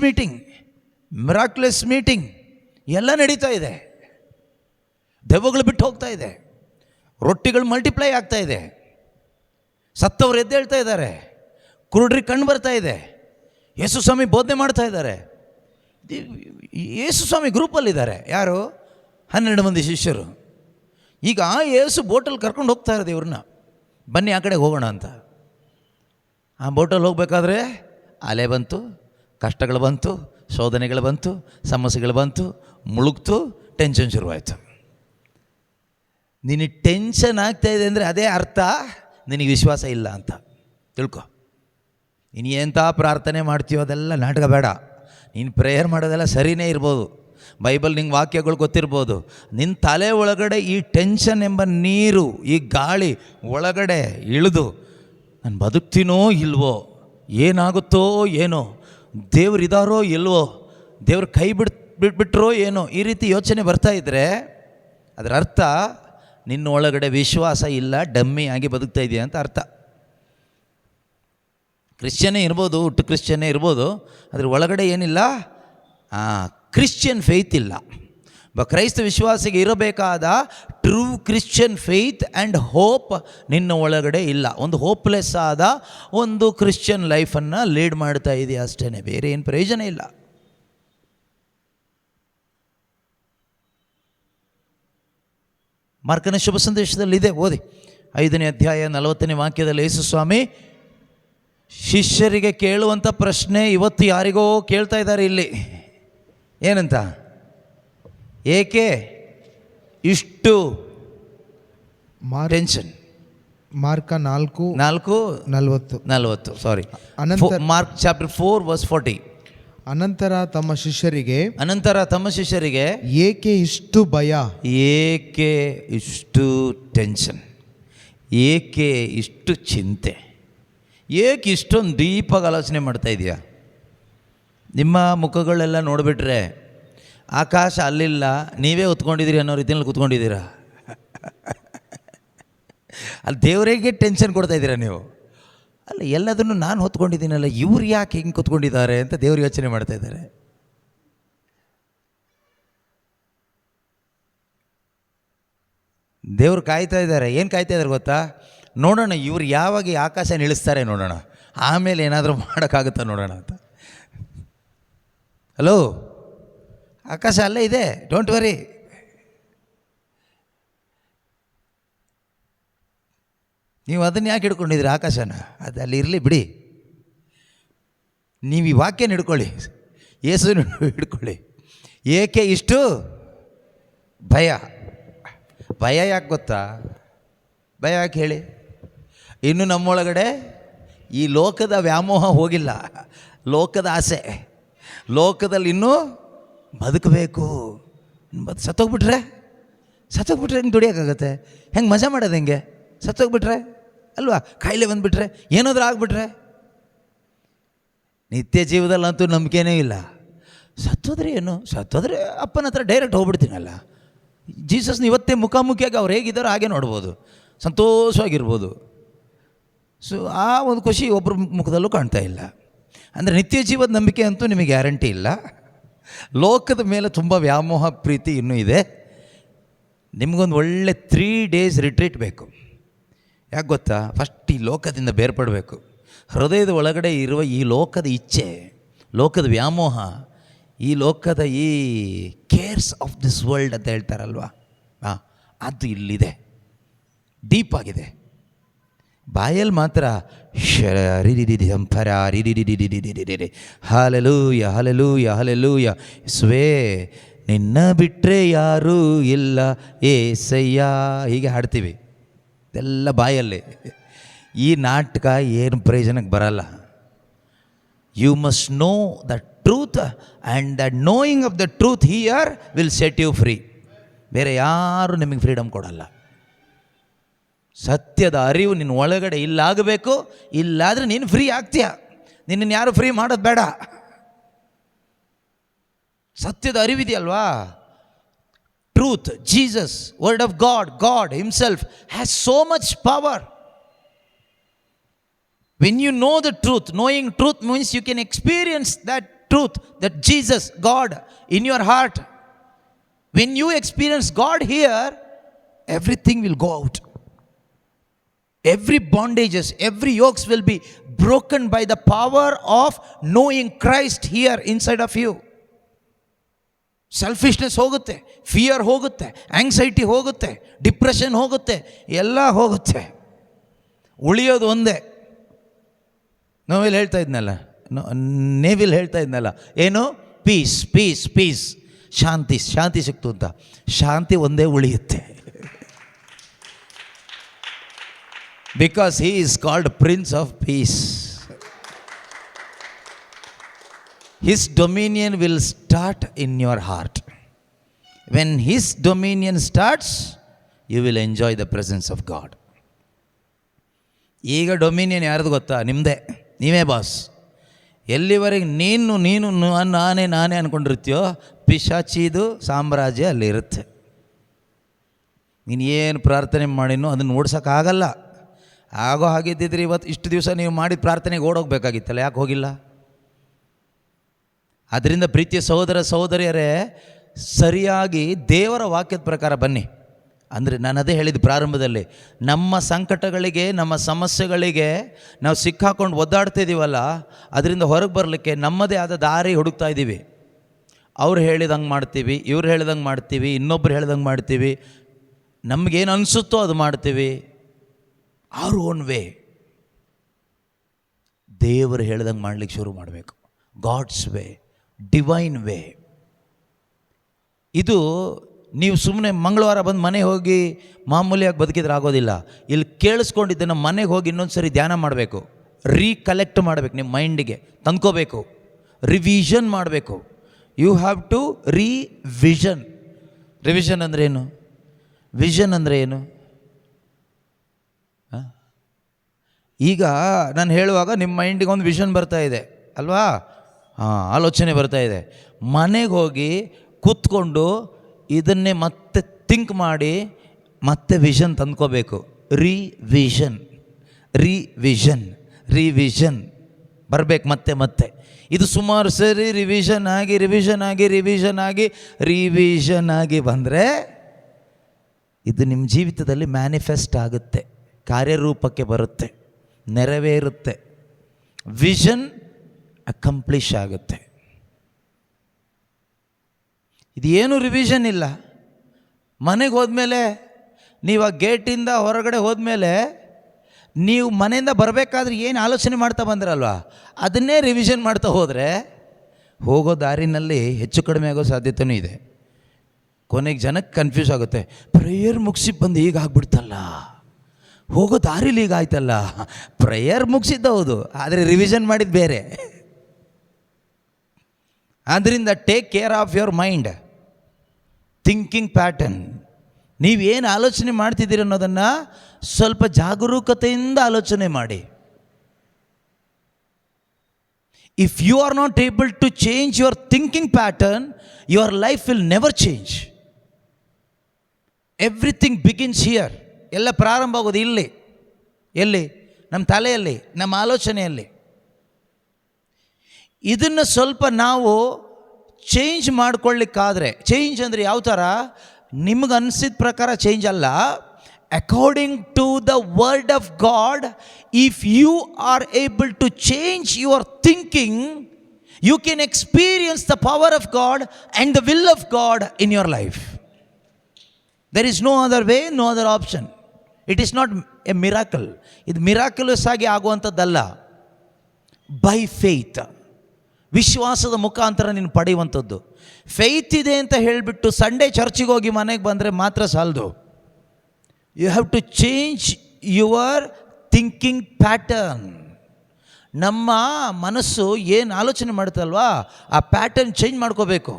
meeting, miraculous meeting ಎಲ್ಲ ನಡೀತಾ ಇದೆ. ದೆವ್ವಗಳು ಬಿಟ್ಟು ಹೋಗ್ತಾ ಇದೆ, ರೊಟ್ಟಿಗಳು ಮಲ್ಟಿಪ್ಲೈ ಆಗ್ತಾ ಇದೆ, ಸತ್ತವ್ರು ಎದ್ದೇಳ್ತಾ ಇದ್ದಾರೆ, ಕುರುಡ್ರಿಗೆ ಕಣ್ಣು ಬರ್ತಾ ಇದೆ, ಯೇಸು ಸ್ವಾಮಿ ಬೋಧನೆ ಮಾಡ್ತಾ ಇದ್ದಾರೆ. ಯೇಸು ಸ್ವಾಮಿ ಗ್ರೂಪಲ್ಲಿದ್ದಾರೆ. ಯಾರು? 12 ಮಂದಿ ಶಿಷ್ಯರು. ಈಗ ಆ ಯೇಸು ಬೋಟಲ್ಲಿ ಕರ್ಕೊಂಡು ಹೋಗ್ತಾ ಇರೋದು ಇವ್ರನ್ನ, ಬನ್ನಿ ಆ ಕಡೆಗೆ ಹೋಗೋಣ ಅಂತ. ಆ ಬೋಟಲ್ಲಿ ಹೋಗಬೇಕಾದ್ರೆ ಅಲೆ ಬಂತು, ಕಷ್ಟಗಳು ಬಂತು, ಶೋಧನೆಗಳು ಬಂತು, ಸಮಸ್ಯೆಗಳು ಬಂತು, ಮುಳುಗ್ತು, ಟೆನ್ಷನ್ ಶುರುವಾಯಿತು. ನಿನಗೆ ಟೆನ್ಷನ್ ಆಗ್ತಾಯಿದೆ ಅಂದರೆ ಅದೇ ಅರ್ಥ ನಿನಗೆ ವಿಶ್ವಾಸ ಇಲ್ಲ ಅಂತ ತಿಳ್ಕೊ. ನೀನು ಎಂಥ ಪ್ರಾರ್ಥನೆ ಮಾಡ್ತೀಯೋ ಅದೆಲ್ಲ ನಾಟಕ ಬೇಡ. ನೀನು ಪ್ರೇಯರ್ ಮಾಡೋದೆಲ್ಲ ಸರಿಯೇ ಇರ್ಬೋದು, ಬೈಬಲ್ ನಿಂಗೆ ವಾಕ್ಯಗಳು ಗೊತ್ತಿರ್ಬೋದು. ನಿನ್ನ ತಲೆ ಒಳಗಡೆ ಈ ಟೆನ್ಷನ್ ಎಂಬ ನೀರು, ಈ ಗಾಳಿ ಒಳಗಡೆ ಇಳಿದು ನಾನು ಬದುಕ್ತೀನೋ ಇಲ್ವೋ, ಏನಾಗುತ್ತೋ ಏನೋ, ದೇವ್ರು ಇದ್ದಾರೋ ಇಲ್ವೋ, ದೇವ್ರ ಕೈ ಬಿಟ್ಬಿಟ್ರೋ ಏನೋ, ಈ ರೀತಿ ಯೋಚನೆ ಬರ್ತಾ ಇದ್ದರೆ ಅದರ ಅರ್ಥ ನಿನ್ನ ಒಳಗಡೆ ವಿಶ್ವಾಸ ಇಲ್ಲ, ಡಮ್ಮಿ ಆಗಿ ಬದುಕ್ತಾ ಇದೆಯಾ ಅಂತ ಅರ್ಥ. ಕ್ರಿಶ್ಚಿಯನ್ನೇ ಇರ್ಬೋದು, ಹುಟ್ಟು ಕ್ರಿಶ್ಚಿಯನ್ನೇ ಇರ್ಬೋದು, ಅದ್ರ ಒಳಗಡೆ ಏನಿಲ್ಲ, ಕ್ರಿಶ್ಚಿಯನ್ ಫೇತ್ ಇಲ್ಲ. ಕ್ರೈಸ್ತ ವಿಶ್ವಾಸಿಗೆ ಇರಬೇಕಾದ true Christian faith and hope ನಿನ್ನ ಒಳಗಡೆ ಇಲ್ಲ. ಒಂದು ಹೋಪ್ಲೆಸ್ ಆದ ಒಂದು ಕ್ರಿಶ್ಚಿಯನ್ ಲೈಫನ್ನು ಲೀಡ್ ಮಾಡ್ತಾ ಇದೆಯಾ ಅಷ್ಟೇ, ಬೇರೆ ಏನು ಪ್ರಯೋಜನ ಇಲ್ಲ. ಮಾರ್ಕನ ಶುಭ ಸಂದೇಶದಲ್ಲಿ ಇದೆ, ಓದಿ 5ನೇ ಅಧ್ಯಾಯ 40ನೇ ವಾಕ್ಯದಲ್ಲಿ ಯೇಸು ಸ್ವಾಮಿ ಶಿಷ್ಯರಿಗೆ ಕೇಳುವಂಥ ಪ್ರಶ್ನೆ ಇವತ್ತು ಯಾರಿಗೋ ಕೇಳ್ತಾ ಇದ್ದಾರೆ ಇಲ್ಲಿ. ಏನಂತ? ಏಕೆ ಇಷ್ಟು ಟೆನ್ಷನ್? ಮಾರ್ಕ 4:40 ಸಾರಿ, ಮಾರ್ಕ್ ಚಾಪ್ಟರ್ 4:40. ಅನಂತರ ತಮ್ಮ ಶಿಷ್ಯರಿಗೆ ಏಕೆ ಇಷ್ಟು ಭಯ, ಏಕೆ ಇಷ್ಟು ಟೆನ್ಷನ್, ಏಕೆ ಇಷ್ಟು ಚಿಂತೆ, ಏಕೆ ಇಷ್ಟೊಂದು ಡೀಪಾಗಿ ಆಲೋಚನೆ ಮಾಡ್ತಾ ಇದೆಯಾ? ನಿಮ್ಮ ಮುಖಗಳೆಲ್ಲ ನೋಡಿಬಿಟ್ರೆ ಆಕಾಶ ಅಲ್ಲಿಲ್ಲ, ನೀವೇ ಹೊತ್ಕೊಂಡಿದ್ದೀರಿ ಅನ್ನೋ ರೀತಿಯಲ್ಲಿ ಕೂತ್ಕೊಂಡಿದ್ದೀರಾ. ಅಲ್ಲಿ ದೇವರಿಗೆ ಟೆನ್ಷನ್ ಕೊಡ್ತಾ ಇದ್ದೀರಾ ನೀವು. ಅಲ್ಲ, ಎಲ್ಲದನ್ನು ನಾನು ಹೊತ್ಕೊಂಡಿದ್ದೀನಲ್ಲ, ಇವ್ರು ಯಾಕೆ ಹಿಂಗೆ ಕೂತ್ಕೊಂಡಿದ್ದಾರೆ ಅಂತ ದೇವ್ರು ಯೋಚನೆ ಮಾಡ್ತಾ ಇದ್ದಾರೆ. ದೇವ್ರು ಕಾಯ್ತಾ ಇದ್ದಾರೆ. ಏನು ಕಾಯ್ತಾ ಇದ್ದಾರೆ ಗೊತ್ತಾ? ನೋಡೋಣ ಇವ್ರು ಯಾವಾಗ ಈ ಆಕಾಶ ನಿಲ್ಲಿಸ್ತಾರೆ ನೋಡೋಣ, ಆಮೇಲೆ ಏನಾದರೂ ಮಾಡೋಕ್ಕಾಗುತ್ತಾ ನೋಡೋಣ ಅಂತ. ಹಲೋ, ಆಕಾಶ ಅಲ್ಲೇ ಇದೆ, ಡೋಂಟ್ ವರಿ. ನೀವು ಅದನ್ನು ಯಾಕೆ ಹಿಡ್ಕೊಂಡಿದ್ದೀರಿ ಆಕಾಶನ? ಅದು ಅಲ್ಲಿ ಇರಲಿ ಬಿಡಿ. ನೀವು ಈ ವಾಕ್ಯನ ಹಿಡ್ಕೊಳ್ಳಿ, ಯೇಸುನ ಹಿಡ್ಕೊಳ್ಳಿ. ಏಕೆ ಇಷ್ಟು ಭಯ? ಭಯ ಯಾಕೆ ಗೊತ್ತಾ? ಭಯ ಯಾಕೆ ಹೇಳಿ? ಇನ್ನು ನಮ್ಮೊಳಗಡೆ ಈ ಲೋಕದ ವ್ಯಾಮೋಹ ಹೋಗಿಲ್ಲ, ಲೋಕದ ಆಸೆ, ಲೋಕದಲ್ಲಿ ಇನ್ನೂ ಬದುಕಬೇಕು. ಸತ್ತೋಗ್ಬಿಟ್ರೆ ಹೆಂಗೆ ದುಡಿಯೋಕ್ಕಾಗತ್ತೆ? ಹೆಂಗೆ ಮಜಾ ಮಾಡೋದು? ಹೆಂಗೆ ಸತ್ತೋಗ್ಬಿಟ್ರೆ ಅಲ್ವಾ? ಕಾಯಿಲೆ ಬಂದುಬಿಟ್ರೆ, ಏನಾದರೂ ಆಗಿಬಿಟ್ರೆ? ನಿತ್ಯ ಜೀವದಲ್ಲಂತೂ ನಂಬಿಕೆನೇ ಇಲ್ಲ. ಸತ್ತೋದ್ರೆ ಏನು? ಸತ್ತೋದ್ರೆ ಅಪ್ಪನ ಹತ್ರ ಡೈರೆಕ್ಟ್ ಹೋಗ್ಬಿಡ್ತೀನಲ್ಲ. ಜೀಸಸ್ನ ಇವತ್ತೇ ಮುಖಾಮುಖಿಯಾಗಿ ಅವ್ರು ಹೇಗಿದ್ದಾರೋ ಹಾಗೆ ನೋಡ್ಬೋದು, ಸಂತೋಷವಾಗಿರ್ಬೋದು. ಸೊ ಆ ಒಂದು ಖುಷಿ ಒಬ್ಬರ ಮುಖದಲ್ಲೂ ಕಾಣ್ತಾ ಇಲ್ಲ. ಅಂದರೆ ನಿತ್ಯ ಜೀವದ ನಂಬಿಕೆ ಅಂತೂ ನಿಮಗೆ ಗ್ಯಾರಂಟಿ ಇಲ್ಲ. ಲೋಕದ ಮೇಲೆ ತುಂಬ ವ್ಯಾಮೋಹ ಪ್ರೀತಿ ಇನ್ನೂ ಇದೆ. ನಿಮಗೊಂದು ಒಳ್ಳೆ 3 days ರಿಟ್ರೀಟ್ ಬೇಕು. ಯಾಕೆ ಗೊತ್ತಾ? ಫಸ್ಟ್ ಈ ಲೋಕದಿಂದ ಬೇರ್ಪಡಬೇಕು. ಹೃದಯದ ಒಳಗಡೆ ಇರುವ ಈ ಲೋಕದ ಇಚ್ಛೆ, ಲೋಕದ ವ್ಯಾಮೋಹ, ಈ ಲೋಕದ ಈ ಕೇರ್ಸ್ ಆಫ್ ದಿಸ್ ವರ್ಲ್ಡ್ ಅಂತ ಹೇಳ್ತಾರಲ್ವ, ಅದು ಇಲ್ಲಿದೆ, ಡೀಪ್ ಆಗಿದೆ. ಬಾಯಲ್ಲಿ ಮಾತ್ರ ಹಲ್ಲೆಲೂಯ ಹಲ್ಲೆಲೂಯ ಹಲ್ಲೆಲೂಯ, ಯೇಸುವೇ ನಿನ್ನ ಬಿಟ್ಟರೆ ಯಾರೂ ಇಲ್ಲ ಏಸಯ್ಯ, ಹೀಗೆ ಹಾಡ್ತೀವಿ ಇದೆಲ್ಲ ಬಾಯಲ್ಲಿ. ಈ ನಾಟಕ ಏನು ಪ್ರಯೋಜನಕ್ಕೆ ಬರಲ್ಲ. You must know the truth and the knowing of the truth here will set you free. ಬೇರೆ ಯಾರು ನಿಮಗೆ ಫ್ರೀಡಮ್ ಕೊಡಲ್ಲ. ಸತ್ಯದ ಅರಿವು ನಿನ್ನ ಒಳಗಡೆ ಇಲ್ಲಾಗಬೇಕು. ಇಲ್ಲಾದರೆ ನೀನು ಫ್ರೀ ಆಗ್ತೀಯ. ನಿನ್ನನ್ನು ಯಾರು ಫ್ರೀ ಮಾಡೋದು ಬೇಡ. ಸತ್ಯದ ಅರಿವಿದೆಯಲ್ವಾ, truth, Jesus, word of God, God himself has so much power. When you know the truth, knowing truth means you can experience that truth, that Jesus, God in your heart. When you experience God here, everything will go out. Every bondages, every yokes will be broken by the power of knowing Christ here inside of you. Selfishness ಹೋಗುತ್ತೆ, fear ಹೋಗುತ್ತೆ, anxiety ಹೋಗುತ್ತೆ, depression ಹೋಗುತ್ತೆ, ಎಲ್ಲ ಹೋಗುತ್ತೆ. ಉಳಿಯೋದು ಒಂದೇ. ನೇವಿಲ್ ಹೇಳ್ತಾ ಇದ್ನಲ್ಲ, ಏನು? ಪೀಸ್, ಪೀಸ್, ಪೀಸ್, ಶಾಂತಿ, ಶಾಂತಿ ಸಿಕ್ತು ಅಂತ. ಶಾಂತಿ ಒಂದೇ ಉಳಿಯುತ್ತೆ. Because he is called prince of piece. His dominion will start in your heart. When His dominion starts, you will enjoy the presence of God. ಈಗ ಡೊಮಿನಿಯನ್ ಯಾರ್ದು ಗೊತ್ತಾ? ನಿಮ್ಮದೇ. ನೀವೇ ಬಾಸ್. ಎಲ್ಲಿವರೆಗೆ ನೀನು ನೀನು ನಾನೇ ನಾನೇ ಅಂದ್ಕೊಂಡಿರ್ತೀಯೋ, ಪಿಶಾಚಿದು ಸಾಮ್ರಾಜ್ಯ ಅಲ್ಲಿರುತ್ತೆ. ನೀನು ಏನು ಪ್ರಾರ್ಥನೆ ಮಾಡಿನೋ ಅದನ್ನು ಓಡ್ಸೋಕ್ಕಾಗಲ್ಲ. ಆಗೋ ಹಾಗಿದ್ದಿದ್ರೆ ಇವತ್ತು ಇಷ್ಟು ದಿವಸ ನೀವು ಮಾಡಿದ ಪ್ರಾರ್ಥನೆಗೆ ಓಡೋಗ್ಬೇಕಾಗಿತ್ತಲ್ಲ, ಯಾಕೆ ಹೋಗಿಲ್ಲ? ಅದರಿಂದ ಪ್ರೀತಿಯ ಸಹೋದರ ಸಹೋದರಿಯರೇ, ಸರಿಯಾಗಿ ದೇವರ ವಾಕ್ಯದ ಪ್ರಕಾರ ಬನ್ನಿ. ಅಂದರೆ ನಾನು ಅದೇ ಹೇಳಿದ್ದು ಪ್ರಾರಂಭದಲ್ಲಿ, ನಮ್ಮ ಸಂಕಟಗಳಿಗೆ, ನಮ್ಮ ಸಮಸ್ಯೆಗಳಿಗೆ ನಾವು ಸಿಕ್ಕಾಕೊಂಡು ಒದ್ದಾಡ್ತಿದ್ದೀವಲ್ಲ, ಅದರಿಂದ ಹೊರಗೆ ಬರಲಿಕ್ಕೆ ನಮ್ಮದೇ ಆದ ದಾರಿ ಹುಡುಕ್ತಾ ಇದ್ದೀವಿ. ಅವ್ರು ಹೇಳಿದಂಗೆ ಮಾಡ್ತೀವಿ, ಇವ್ರು ಹೇಳಿದಂಗೆ ಮಾಡ್ತೀವಿ, ಇನ್ನೊಬ್ರು ಹೇಳ್ದಂಗೆ ಮಾಡ್ತೀವಿ, ನಮಗೇನು ಅನಿಸುತ್ತೋ ಅದು ಮಾಡ್ತೀವಿ. ಅವ್ರ ಓನ್ ವೇ. ದೇವರು ಹೇಳ್ದಂಗೆ ಮಾಡ್ಲಿಕ್ಕೆ ಶುರು ಮಾಡಬೇಕು. God's way, divine way. ಇದು ನೀವು ಸುಮ್ಮನೆ ಮಂಗಳವಾರ ಬಂದು ಮನೆಗೆ ಹೋಗಿ ಮಾಮೂಲಿಯಾಗಿ ಬದುಕಿದ್ರೆ ಆಗೋದಿಲ್ಲ. ಇಲ್ಲಿ ಕೇಳಿಸ್ಕೊಂಡಿದ್ದನ್ನು ಮನೆಗೆ ಹೋಗಿ ಇನ್ನೊಂದು ಸರಿ ಧ್ಯಾನ ಮಾಡಬೇಕು, ರೀಕಲೆಕ್ಟ್ ಮಾಡಬೇಕು, ನಿಮ್ಮ ಮೈಂಡಿಗೆ ತಂದ್ಕೋಬೇಕು, ರಿವಿಷನ್ ಮಾಡಬೇಕು. You have to revision. Revision ಅಂದರೆ ಏನು? ವಿಷನ್ ಅಂದರೆ ಏನು? ಈಗ ನಾನು ಹೇಳುವಾಗ ನಿಮ್ಮ ಮೈಂಡಿಗೆ ಒಂದು ವಿಷನ್ ಬರ್ತಾ ಇದೆ ಅಲ್ವಾ? ಆಲೋಚನೆ ಬರ್ತಾ ಇದೆ. ಮನೆಗೆ ಹೋಗಿ ಕೂತ್ಕೊಂಡು ಇದನ್ನೇ ಮತ್ತೆ ಥಿಂಕ್ ಮಾಡಿ ಮತ್ತೆ ವಿಷನ್ ತಂದ್ಕೋಬೇಕು. ರಿವಿಷನ್, ರಿವಿಷನ್, ರಿವಿಷನ್ ಬರಬೇಕು ಮತ್ತೆ ಮತ್ತೆ. ಇದು ಸುಮಾರು ಸರಿ ರಿವಿಷನ್ ಆಗಿ ರಿವಿಷನ್ ಆಗಿ ರಿವಿಷನ್ ಆಗಿ ರಿವಿಷನ್ ಆಗಿ ಬಂದರೆ ಇದು ನಿಮ್ಮ ಜೀವಿತದಲ್ಲಿ ಮ್ಯಾನಿಫೆಸ್ಟ್ ಆಗುತ್ತೆ, ಕಾರ್ಯರೂಪಕ್ಕೆ ಬರುತ್ತೆ, ನೆರವೇರುತ್ತೆ. ವಿಷನ್ ಅಕಂಪ್ಲಿಷ್ ಆಗುತ್ತೆ. ಇದೇನು ರಿವಿಷನ್ ಇಲ್ಲ. ಮನೆಗೆ ಹೋದ್ಮೇಲೆ, ನೀವು ಆ ಗೇಟಿಂದ ಹೊರಗಡೆ ಹೋದ್ಮೇಲೆ, ನೀವು ಮನೆಯಿಂದ ಬರಬೇಕಾದ್ರೆ ಏನು ಆಲೋಚನೆ ಮಾಡ್ತಾ ಬಂದಿರಲ್ವಾ, ಅದನ್ನೇ ರಿವಿಷನ್ ಮಾಡ್ತಾ ಹೋದರೆ ಹೋಗೋ ದಾರಿನಲ್ಲಿ ಹೆಚ್ಚು ಕಡಿಮೆ ಆಗೋ ಸಾಧ್ಯತೆಯೂ ಇದೆ. ಕೊನೆಗೆ ಜನಕ್ಕೆ ಕನ್ಫ್ಯೂಸ್ ಆಗುತ್ತೆ. ಪ್ರೇಯರ್ ಮುಗಿಸಿ ಬಂದು ಈಗ ಆಗ್ಬಿಡ್ತಲ್ಲ, ಹೋಗೋ ದಾರಿಲಿ ಈಗ ಆಯ್ತಲ್ಲ. ಪ್ರೇಯರ್ ಮುಗಿಸಿದ್ದು ಹೌದು, ಆದರೆ ರಿವಿಷನ್ ಮಾಡಿದ್ದು ಬೇರೆ. ಆದ್ದರಿಂದ take care of your mind, thinking pattern. ನೀವೇನು ಆಲೋಚನೆ ಮಾಡ್ತಿದ್ದೀರಿ ಅನ್ನೋದನ್ನು ಸ್ವಲ್ಪ ಜಾಗರೂಕತೆಯಿಂದ ಆಲೋಚನೆ ಮಾಡಿ. If you are not able to change your thinking pattern, your life will never change. Everything begins here. ಎಲ್ಲ ಪ್ರಾರಂಭ ಆಗೋದು ಇಲ್ಲಿ. ಎಲ್ಲಿ? ನಮ್ಮ ತಲೆಯಲ್ಲಿ, ನಮ್ಮ ಆಲೋಚನೆಯಲ್ಲಿ. ಇದನ್ನು ಸ್ವಲ್ಪ ನಾವು ಚೇಂಜ್ ಮಾಡ್ಕೊಳ್ಳಿಕ್ಕಾದರೆ, ಚೇಂಜ್ ಅಂದರೆ ಯಾವ ಥರ? ನಿಮಗೆ ಅನಿಸಿದ ಪ್ರಕಾರ ಚೇಂಜ್ ಅಲ್ಲ, according to the word of God. If you are able to change your thinking, you can experience the power of God and the will of God in your life. There is no other way, no other option. It is not a miracle. ಇದು miraculous ಆಗಿ ಆಗುವಂಥದ್ದಲ್ಲ. By faith, ವಿಶ್ವಾಸದ ಮುಖಾಂತರ ನೀನು ಪಡೆಯುವಂಥದ್ದು. Faith ಇದೆ ಅಂತ ಹೇಳಿಬಿಟ್ಟು Sunday ಚರ್ಚಿಗೆ ಹೋಗಿ ಮನೆಗೆ ಬಂದರೆ ಮಾತ್ರ ಸಾಲದು. You have to change your thinking pattern. ನಮ್ಮ ಮನಸ್ಸು ಏನು ಆಲೋಚನೆ ಮಾಡುತ್ತಲ್ವಾ ಆ ಪ್ಯಾಟರ್ನ್ ಚೇಂಜ್ ಮಾಡ್ಕೋಬೇಕು.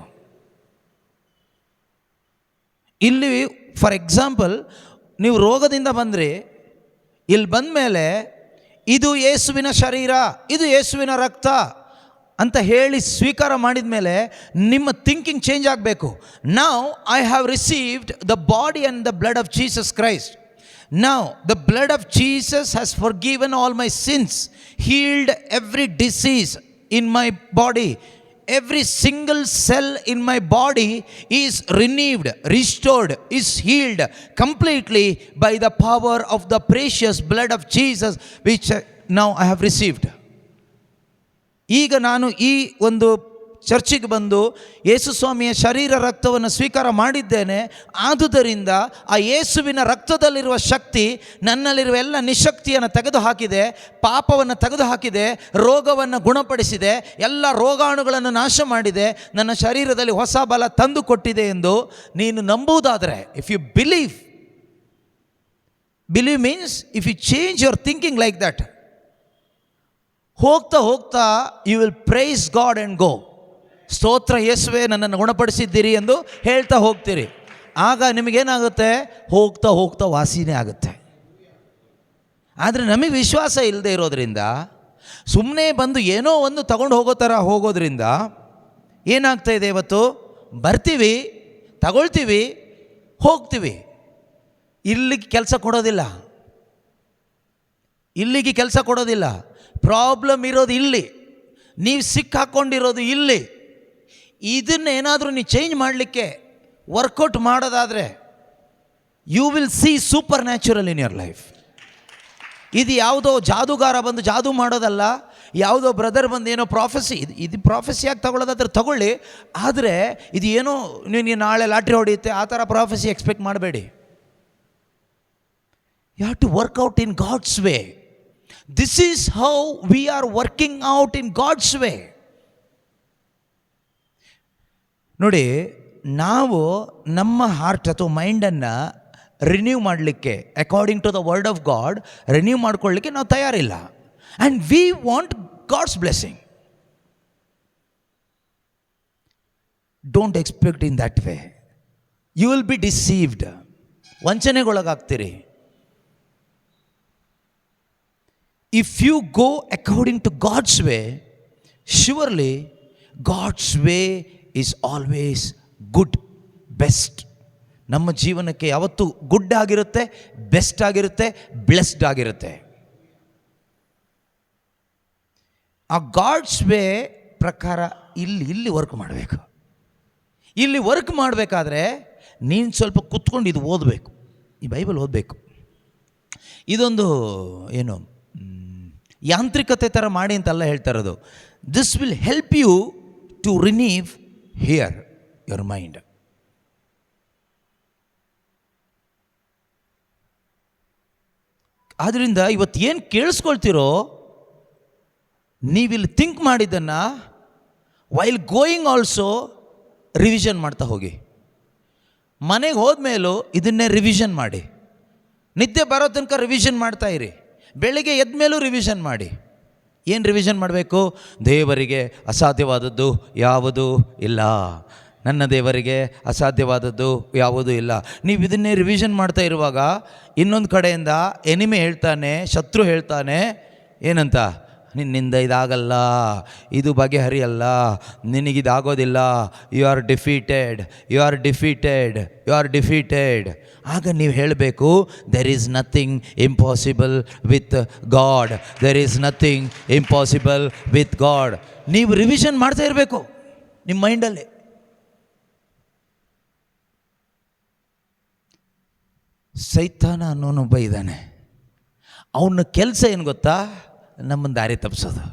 ಇಲ್ಲಿ ಫಾರ್ ಎಕ್ಸಾಂಪಲ್ ನೀವು ರೋಗದಿಂದ ಬಂದ್ರಿ, ಇಲ್ಲಿ ಬಂದ ಮೇಲೆ ಇದು ಯೇಸುವಿನ ಶರೀರ, ಇದು ಯೇಸುವಿನ ರಕ್ತ ಅಂತ ಹೇಳಿ ಸ್ವೀಕಾರ ಮಾಡಿದ ಮೇಲೆ ನಿಮ್ಮ ಥಿಂಕಿಂಗ್ ಚೇಂಜ್ ಆಗಬೇಕು. Now I have received the body and the blood of Jesus Christ. Now the blood of Jesus has forgiven all my sins, healed every disease in my body. Every single cell in my body is renewed, restored, is healed completely by the power of the precious blood of Jesus which now I have received. ಈಗ ನಾನು ಈ ಒಂದು ಚರ್ಚಿಗೆ ಬಂದು ಯೇಸು ಸ್ವಾಮಿಯ ಶರೀರ ರಕ್ತವನ್ನು ಸ್ವೀಕಾರ ಮಾಡಿದ್ದೇನೆ. ಆದುದರಿಂದ ಆ ಯೇಸುವಿನ ರಕ್ತದಲ್ಲಿರುವ ಶಕ್ತಿ ನನ್ನಲ್ಲಿರುವ ಎಲ್ಲ ನಿಶಕ್ತಿಯನ್ನು ತೆಗೆದುಹಾಕಿದೆ, ಪಾಪವನ್ನು ತೆಗೆದುಹಾಕಿದೆ, ರೋಗವನ್ನು ಗುಣಪಡಿಸಿದೆ, ಎಲ್ಲ ರೋಗಾಣುಗಳನ್ನು ನಾಶ ಮಾಡಿದೆ, ನನ್ನ ಶರೀರದಲ್ಲಿ ಹೊಸ ಬಲ ತಂದು ಕೊಟ್ಟಿದೆ ಎಂದು ನೀನು ನಂಬುವುದಾದರೆ, if you believe means if you change your thinking like that, ಹೋಗ್ತಾ ಹೋಗ್ತಾ you will praise God and go. ಸ್ತೋತ್ರ ಯೇಸುವೆ ನನ್ನನ್ನು ಗುಣಪಡಿಸಿದ್ದೀರಿ ಎಂದು ಹೇಳ್ತಾ ಹೋಗ್ತೀರಿ. ಆಗ ನಿಮಗೇನಾಗುತ್ತೆ, ಹೋಗ್ತಾ ಹೋಗ್ತಾ ವಾಸಿನೇ ಆಗುತ್ತೆ. ಆದರೆ ನಮಗೆ ವಿಶ್ವಾಸ ಇಲ್ಲದೆ ಇರೋದ್ರಿಂದ, ಸುಮ್ಮನೆ ಬಂದು ಏನೋ ಒಂದು ತಗೊಂಡು ಹೋಗೋ ಥರ ಹೋಗೋದ್ರಿಂದ ಏನಾಗ್ತಾಯಿದೆ, ಇವತ್ತು ಬರ್ತೀವಿ, ತಗೊಳ್ತೀವಿ, ಹೋಗ್ತೀವಿ, ಇಲ್ಲಿಗೆ ಕೆಲಸ ಕೊಡೋದಿಲ್ಲ. ಪ್ರಾಬ್ಲಮ್ ಇರೋದು ಇಲ್ಲಿ, ನೀವು ಸಿಕ್ಕಾಕೊಂಡಿರೋದು ಇಲ್ಲಿ. ಇದನ್ನೇನಾದರೂ ನೀವು ಚೇಂಜ್ ಮಾಡಲಿಕ್ಕೆ ವರ್ಕೌಟ್ ಮಾಡೋದಾದರೆ you will see supernatural in your life. ಇದು ಯಾವುದೋ ಜಾದೂಗಾರ ಬಂದು ಜಾದೂ ಮಾಡೋದಲ್ಲ, ಯಾವುದೋ ಬ್ರದರ್ ಬಂದು ಏನೋ ಪ್ರಾಫೆಸಿ, ಇದು ಪ್ರಾಫೆಸಿಯಾಗಿ ತಗೊಳ್ಳೋದಾದ್ರೆ ತಗೊಳ್ಳಿ. ಆದರೆ ಇದು ಏನೋ ನೀವು ನಾಳೆ ಲಾಟ್ರಿ ಹೊಡೆಯುತ್ತೆ ಆ ಥರ ಪ್ರಾಫೆಸಿ ಎಕ್ಸ್ಪೆಕ್ಟ್ ಮಾಡಬೇಡಿ. You have to work out in God's way. This is how we are working out in God's way. ನೋಡಿ, ನಾವು ನಮ್ಮ ಹಾರ್ಟ್ ಅಥವಾ ಮೈಂಡನ್ನು ರಿನ್ಯೂ ಮಾಡಲಿಕ್ಕೆ according to the word of God renew ಮಾಡ್ಕೊಳ್ಳಿಕ್ಕೆ ನಾವು ತಯಾರಿಲ್ಲ. And we want God's blessing. Don't expect in that way. You will be deceived. ವಂಚನೆಗೊಳಗಾಗ್ತೀರಿ. If you go according to God's way, surely God's way is always good, best. ನಮ್ಮ ಜೀವನಕ್ಕೆ ಯಾವತ್ತೂ good ಆಗಿರುತ್ತೆ, best ಆಗಿರುತ್ತೆ, blessed ಆಗಿರುತ್ತೆ. ಆ God's way ಪ್ರಕಾರ ಇಲ್ಲಿ ವರ್ಕ್ ಮಾಡಬೇಕು. ಇಲ್ಲಿ ವರ್ಕ್ ಮಾಡಬೇಕಾದ್ರೆ ನೀನು ಸ್ವಲ್ಪ ಕುತ್ಕೊಂಡು ಇದು ಓದಬೇಕು, ಈ ಬೈಬಲ್ ಓದಬೇಕು. ಇದೊಂದು ಏನು ಯಾಂತ್ರಿಕತೆ ಥರ ಮಾಡಿ ಅಂತೆಲ್ಲ ಹೇಳ್ತಾ ಇರೋದು. This will help you to renew here your mind. ಆದ್ದರಿಂದ ಇವತ್ತು ಏನು ಕೇಳಿಸ್ಕೊಳ್ತಿರೋ, ನೀವಿಲ್ಲಿ ಥಿಂಕ್ ಮಾಡಿದ್ದನ್ನು ವೈಲ್ ಗೋಯಿಂಗ್ ಆಲ್ಸೋ ರಿವಿಷನ್ ಮಾಡ್ತಾ ಹೋಗಿ. ಮನೆಗೆ ಹೋದ್ಮೇಲೂ ಇದನ್ನೇ ರಿವಿಷನ್ ಮಾಡಿ. ನಿದ್ದೆ ಬರೋ ತನಕ ರಿವಿಷನ್ ಮಾಡ್ತಾ ಇರಿ. ಬೆಳಿಗ್ಗೆ ಎದ್ದ ಮೇಲೂ ರಿವಿಷನ್ ಮಾಡಿ. ಏನು ರಿವಿಷನ್ ಮಾಡಬೇಕು? ದೇವರಿಗೆ ಅಸಾಧ್ಯವಾದದ್ದು ಯಾವುದೂ ಇಲ್ಲ. ನನ್ನ ದೇವರಿಗೆ ಅಸಾಧ್ಯವಾದದ್ದು ಯಾವುದೂ ಇಲ್ಲ. ನೀವು ಇದನ್ನೇ ರಿವಿಷನ್ ಮಾಡ್ತಾ ಇರುವಾಗ ಇನ್ನೊಂದು ಕಡೆಯಿಂದ ಎನಿಮೆ ಹೇಳ್ತಾನೆ, ಶತ್ರು ಹೇಳ್ತಾನೆ, ಏನಂತ? ನಿನ್ನಿಂದ ಇದಾಗಲ್ಲ, ಇದು ಬಗೆಹರಿಯಲ್ಲ, ನಿನಗಿದಾಗೋದಿಲ್ಲ, you are defeated, you are defeated, you are defeated. ಆಗ ನೀವು ಹೇಳಬೇಕು, there is nothing impossible with God, there is nothing impossible with God. ನೀವು ರಿವಿಷನ್ ಮಾಡ್ತಾ ಇರಬೇಕು ನಿಮ್ಮ ಮೈಂಡಲ್ಲಿ. ಸೈತಾನ ಅನ್ನೋನೊಬ್ಬ ಇದ್ದಾನೆ. ಅವನ ಕೆಲಸ ಏನು ಗೊತ್ತಾ? ನಮ್ಮನ್ನು ದಾರಿ ತಪ್ಪಿಸೋದು.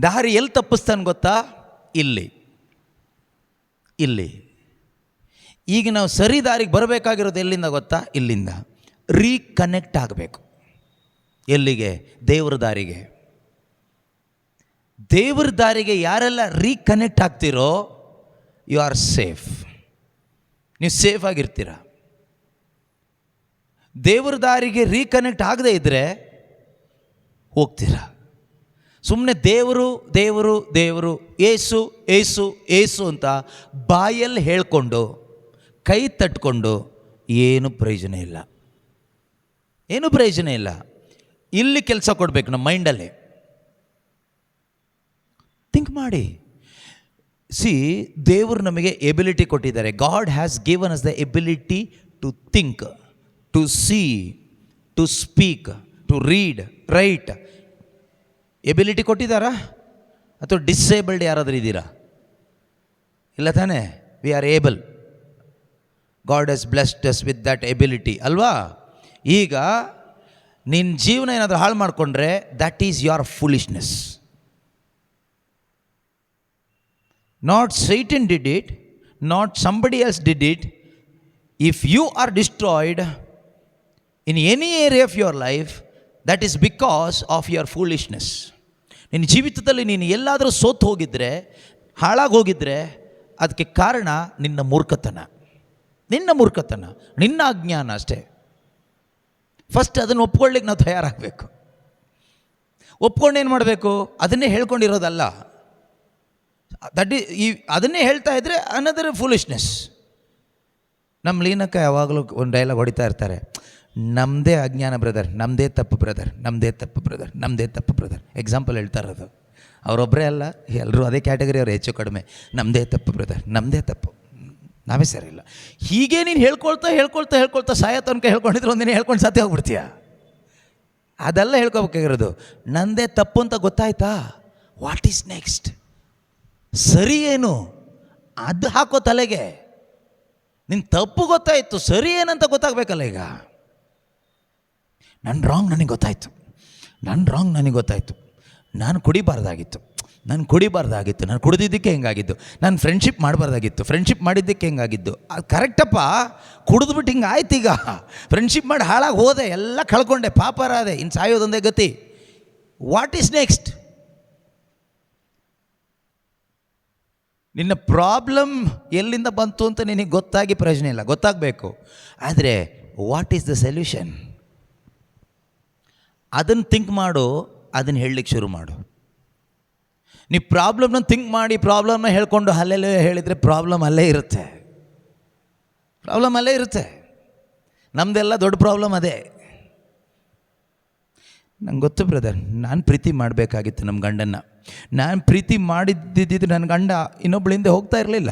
ದಾರಿ ಎಲ್ಲಿ ತಪ್ಪಿಸ್ತಾನೆ ಗೊತ್ತಾ? ಇಲ್ಲಿ. ಈಗ ನಾವು ಸರಿ ದಾರಿಗೆ ಬರಬೇಕಾಗಿರೋದು ಎಲ್ಲಿಂದ ಗೊತ್ತಾ? ಇಲ್ಲಿಂದ ರೀಕನೆಕ್ಟ್ ಆಗಬೇಕು. ಎಲ್ಲಿಗೆ? ದೇವ್ರ ದಾರಿಗೆ. ದೇವ್ರ ದಾರಿಗೆ ಯಾರೆಲ್ಲ ರೀಕನೆಕ್ಟ್ ಆಗ್ತಿರೋ, ಯು ಆರ್ ಸೇಫ್. ನೀವು ಸೇಫ್ ಆಗಿರ್ತೀರ. ದೇವ್ರ ದಾರಿಗೆ ರೀಕನೆಕ್ಟ್ ಆಗದೇ ಇದ್ದರೆ ಹೋಗ್ತೀರ. ಸುಮ್ಮನೆ ದೇವರು ದೇವರು ದೇವರು ಏಸು ಏಸು ಏಸು ಅಂತ ಬಾಯಲ್ಲಿ ಹೇಳ್ಕೊಂಡು ಕೈ ತಟ್ಕೊಂಡು ಏನು ಪ್ರಯೋಜನ ಇಲ್ಲ, ಏನು ಪ್ರಯೋಜನ ಇಲ್ಲ. ಇಲ್ಲಿ ಕೆಲಸ ಕೊಡಬೇಕು ನಮ್ಮ ಮೈಂಡಲ್ಲಿ. ಥಿಂಕ್ ಮಾಡಿ. ದೇವರು ನಮಗೆ ಎಬಿಲಿಟಿ ಕೊಟ್ಟಿದ್ದಾರೆ. God has given us the ability to think, to see, to speak, to read, write. Ability ಕೊಟ್ಟಿದ್ದಾರಾ? ಅಥವಾ ಡಿಸೇಬಲ್ಡ್ ಯಾರಾದರೂ ಇದ್ದೀರಾ? ಇಲ್ಲ ತಾನೇ? We are able. God has blessed us with that ability ಅಲ್ವಾ? ಈಗ ನಿನ್ನ ಜೀವನ ಏನಾದರೂ ಹಾಳು ಮಾಡಿಕೊಂಡ್ರೆ that is your foolishness. Not Satan did it, not somebody else did it. If you are destroyed in any area of your life, that is because of your foolishness. ನಿನ್ನ ಜೀವಿತದಲ್ಲಿ ನೀನು ಎಲ್ಲಾದರೂ ಸೋತು ಹೋಗಿದ್ರೆ, ಹಾಳಾಗಿ ಹೋಗಿದ್ರೆ, ಅದಕ್ಕೆ ಕಾರಣ ನಿನ್ನ ಮೂರ್ಖತನ, ನಿನ್ನ ಅಜ್ಞಾನ ಅಷ್ಟೇ. ಫಸ್ಟ್ ಅದನ್ನು ಒಪ್ಕೊಳ್ಳಿಕ್ಕೆ ನಾವು ತಯಾರಾಗಬೇಕು. ಒಪ್ಕೊಂಡು ಏನು ಮಾಡಬೇಕು? ಅದನ್ನೇ ಹೇಳ್ಕೊಂಡಿರೋದಲ್ಲ. ಅದನ್ನೇ ಹೇಳ್ತಾ ಇದ್ದರೆ ಅನದರ್ ಫೂಲಿಶ್ನೆಸ್. ನಮ್ಮ ಲೀನಕ್ಕ ಯಾವಾಗಲೂ ಒಂದು ಡೈಲಾಗ್ ಹೊಡಿತಾ ಇರ್ತಾರೆ, ನಮ್ಮದೇ ಅಜ್ಞಾನ ಬ್ರದರ್, ನಮ್ಮದೇ ತಪ್ಪು ಬ್ರದರ್, ನಮ್ಮದೇ ತಪ್ಪು ಬ್ರದರ್, ನಮ್ಮದೇ ತಪ್ಪು ಬ್ರದರ್. ಎಕ್ಸಾಂಪಲ್ ಹೇಳ್ತಾ ಇರೋದು. ಅವರೊಬ್ಬರೇ ಅಲ್ಲ, ಎಲ್ಲರೂ ಅದೇ ಕ್ಯಾಟಗರಿ ಅವರು, ಹೆಚ್ಚು ಕಡಿಮೆ. ನಮ್ಮದೇ ತಪ್ಪು ಬ್ರದರ್, ನಮ್ಮದೇ ತಪ್ಪು, ನಾವೇ ಸರಿ ಇಲ್ಲ. ಹೀಗೆ ನೀನು ಹೇಳ್ಕೊಳ್ತಾ ಸಾಯ ತನಕ ಹೇಳ್ಕೊಂಡಿದ್ರೆ ಒಂದಿನ ಹೇಳ್ಕೊಂಡು ಸತ್ಯ ಹೋಗ್ಬಿಡ್ತೀಯ. ಅದೆಲ್ಲ ಹೇಳ್ಕೊಬೇಕಾಗಿರೋದು. ನನ್ನದೇ ತಪ್ಪು ಅಂತ ಗೊತ್ತಾಯ್ತಾ? What is next? ಸರಿ ಏನು ಅದು ಹಾಕೋ ತಲೆಗೆ. ನಿನ್ನ ತಪ್ಪು ಗೊತ್ತಾಯಿತು, ಸರಿ ಏನಂತ ಗೊತ್ತಾಗಬೇಕಲ್ಲ. ಈಗ ನನ್ನ ರಾಂಗ್ ನನಗೆ ಗೊತ್ತಾಯಿತು, ನಾನು ಕುಡಿಬಾರ್ದಾಗಿತ್ತು, ನಾನು ಕುಡಿದಿದ್ದಕ್ಕೆ ಹೆಂಗಾಗಿದ್ದು, ನಾನು ಫ್ರೆಂಡ್ಶಿಪ್ ಮಾಡಬಾರ್ದಾಗಿತ್ತು, ಫ್ರೆಂಡ್ಶಿಪ್ ಮಾಡಿದ್ದಕ್ಕೆ ಹೆಂಗಾಗಿದ್ದು. ಅದು ಕರೆಕ್ಟಪ್ಪ, ಕುಡಿದ್ಬಿಟ್ಟು ಹಿಂಗೆ ಆಯ್ತು. ಈಗ ಫ್ರೆಂಡ್ಶಿಪ್ ಮಾಡಿ ಹಾಳಾಗಿ ಹೋದೆ, ಎಲ್ಲ ಕಳ್ಕೊಂಡೆ, ಪಾಪರಾದೆ, ಇನ್ನು ಸಾಯೋದೊಂದೇ ಗತಿ. What is next? ನಿನ್ನ ಪ್ರಾಬ್ಲಮ್ ಎಲ್ಲಿಂದ ಬಂತು ಅಂತ ನಿನಗೆ ಗೊತ್ತಾಗಿ ಪ್ರಯೋಜನ ಇಲ್ಲ, ಗೊತ್ತಾಗಬೇಕು. ಆದರೆ ವಾಟ್ ಈಸ್ ದ ಸೊಲ್ಯೂಷನ್? ಅದನ್ನು ಥಿಂಕ್ ಮಾಡು, ಅದನ್ನು ಹೇಳಲಿಕ್ಕೆ ಶುರು ಮಾಡು. ನೀ ಪ್ರಾಬ್ಲಮ್ನ ಥಿಂಕ್ ಮಾಡಿ ಪ್ರಾಬ್ಲಮ್ನ ಹೇಳ್ಕೊಂಡು ಅಲ್ಲೆಲ್ಲೇ ಹೇಳಿದರೆ ಪ್ರಾಬ್ಲಮ್ ಅಲ್ಲೇ ಇರುತ್ತೆ. ನಮ್ಮದೆಲ್ಲ ದೊಡ್ಡ ಪ್ರಾಬ್ಲಮ್ ಅದೇ. ನಂಗೆ ಗೊತ್ತು ಬ್ರದರ್, ನಾನು ಪ್ರೀತಿ ಮಾಡಬೇಕಾಗಿತ್ತು ನಮ್ಮ ಗಂಡನ್ನು. ನಾನು ಪ್ರೀತಿ ಮಾಡಿದ್ದಿದ್ದು ನನ್ನ ಗಂಡ ಇನ್ನೊಬ್ಬಳಿಂದ ಹೋಗ್ತಾ ಇರಲಿಲ್ಲ.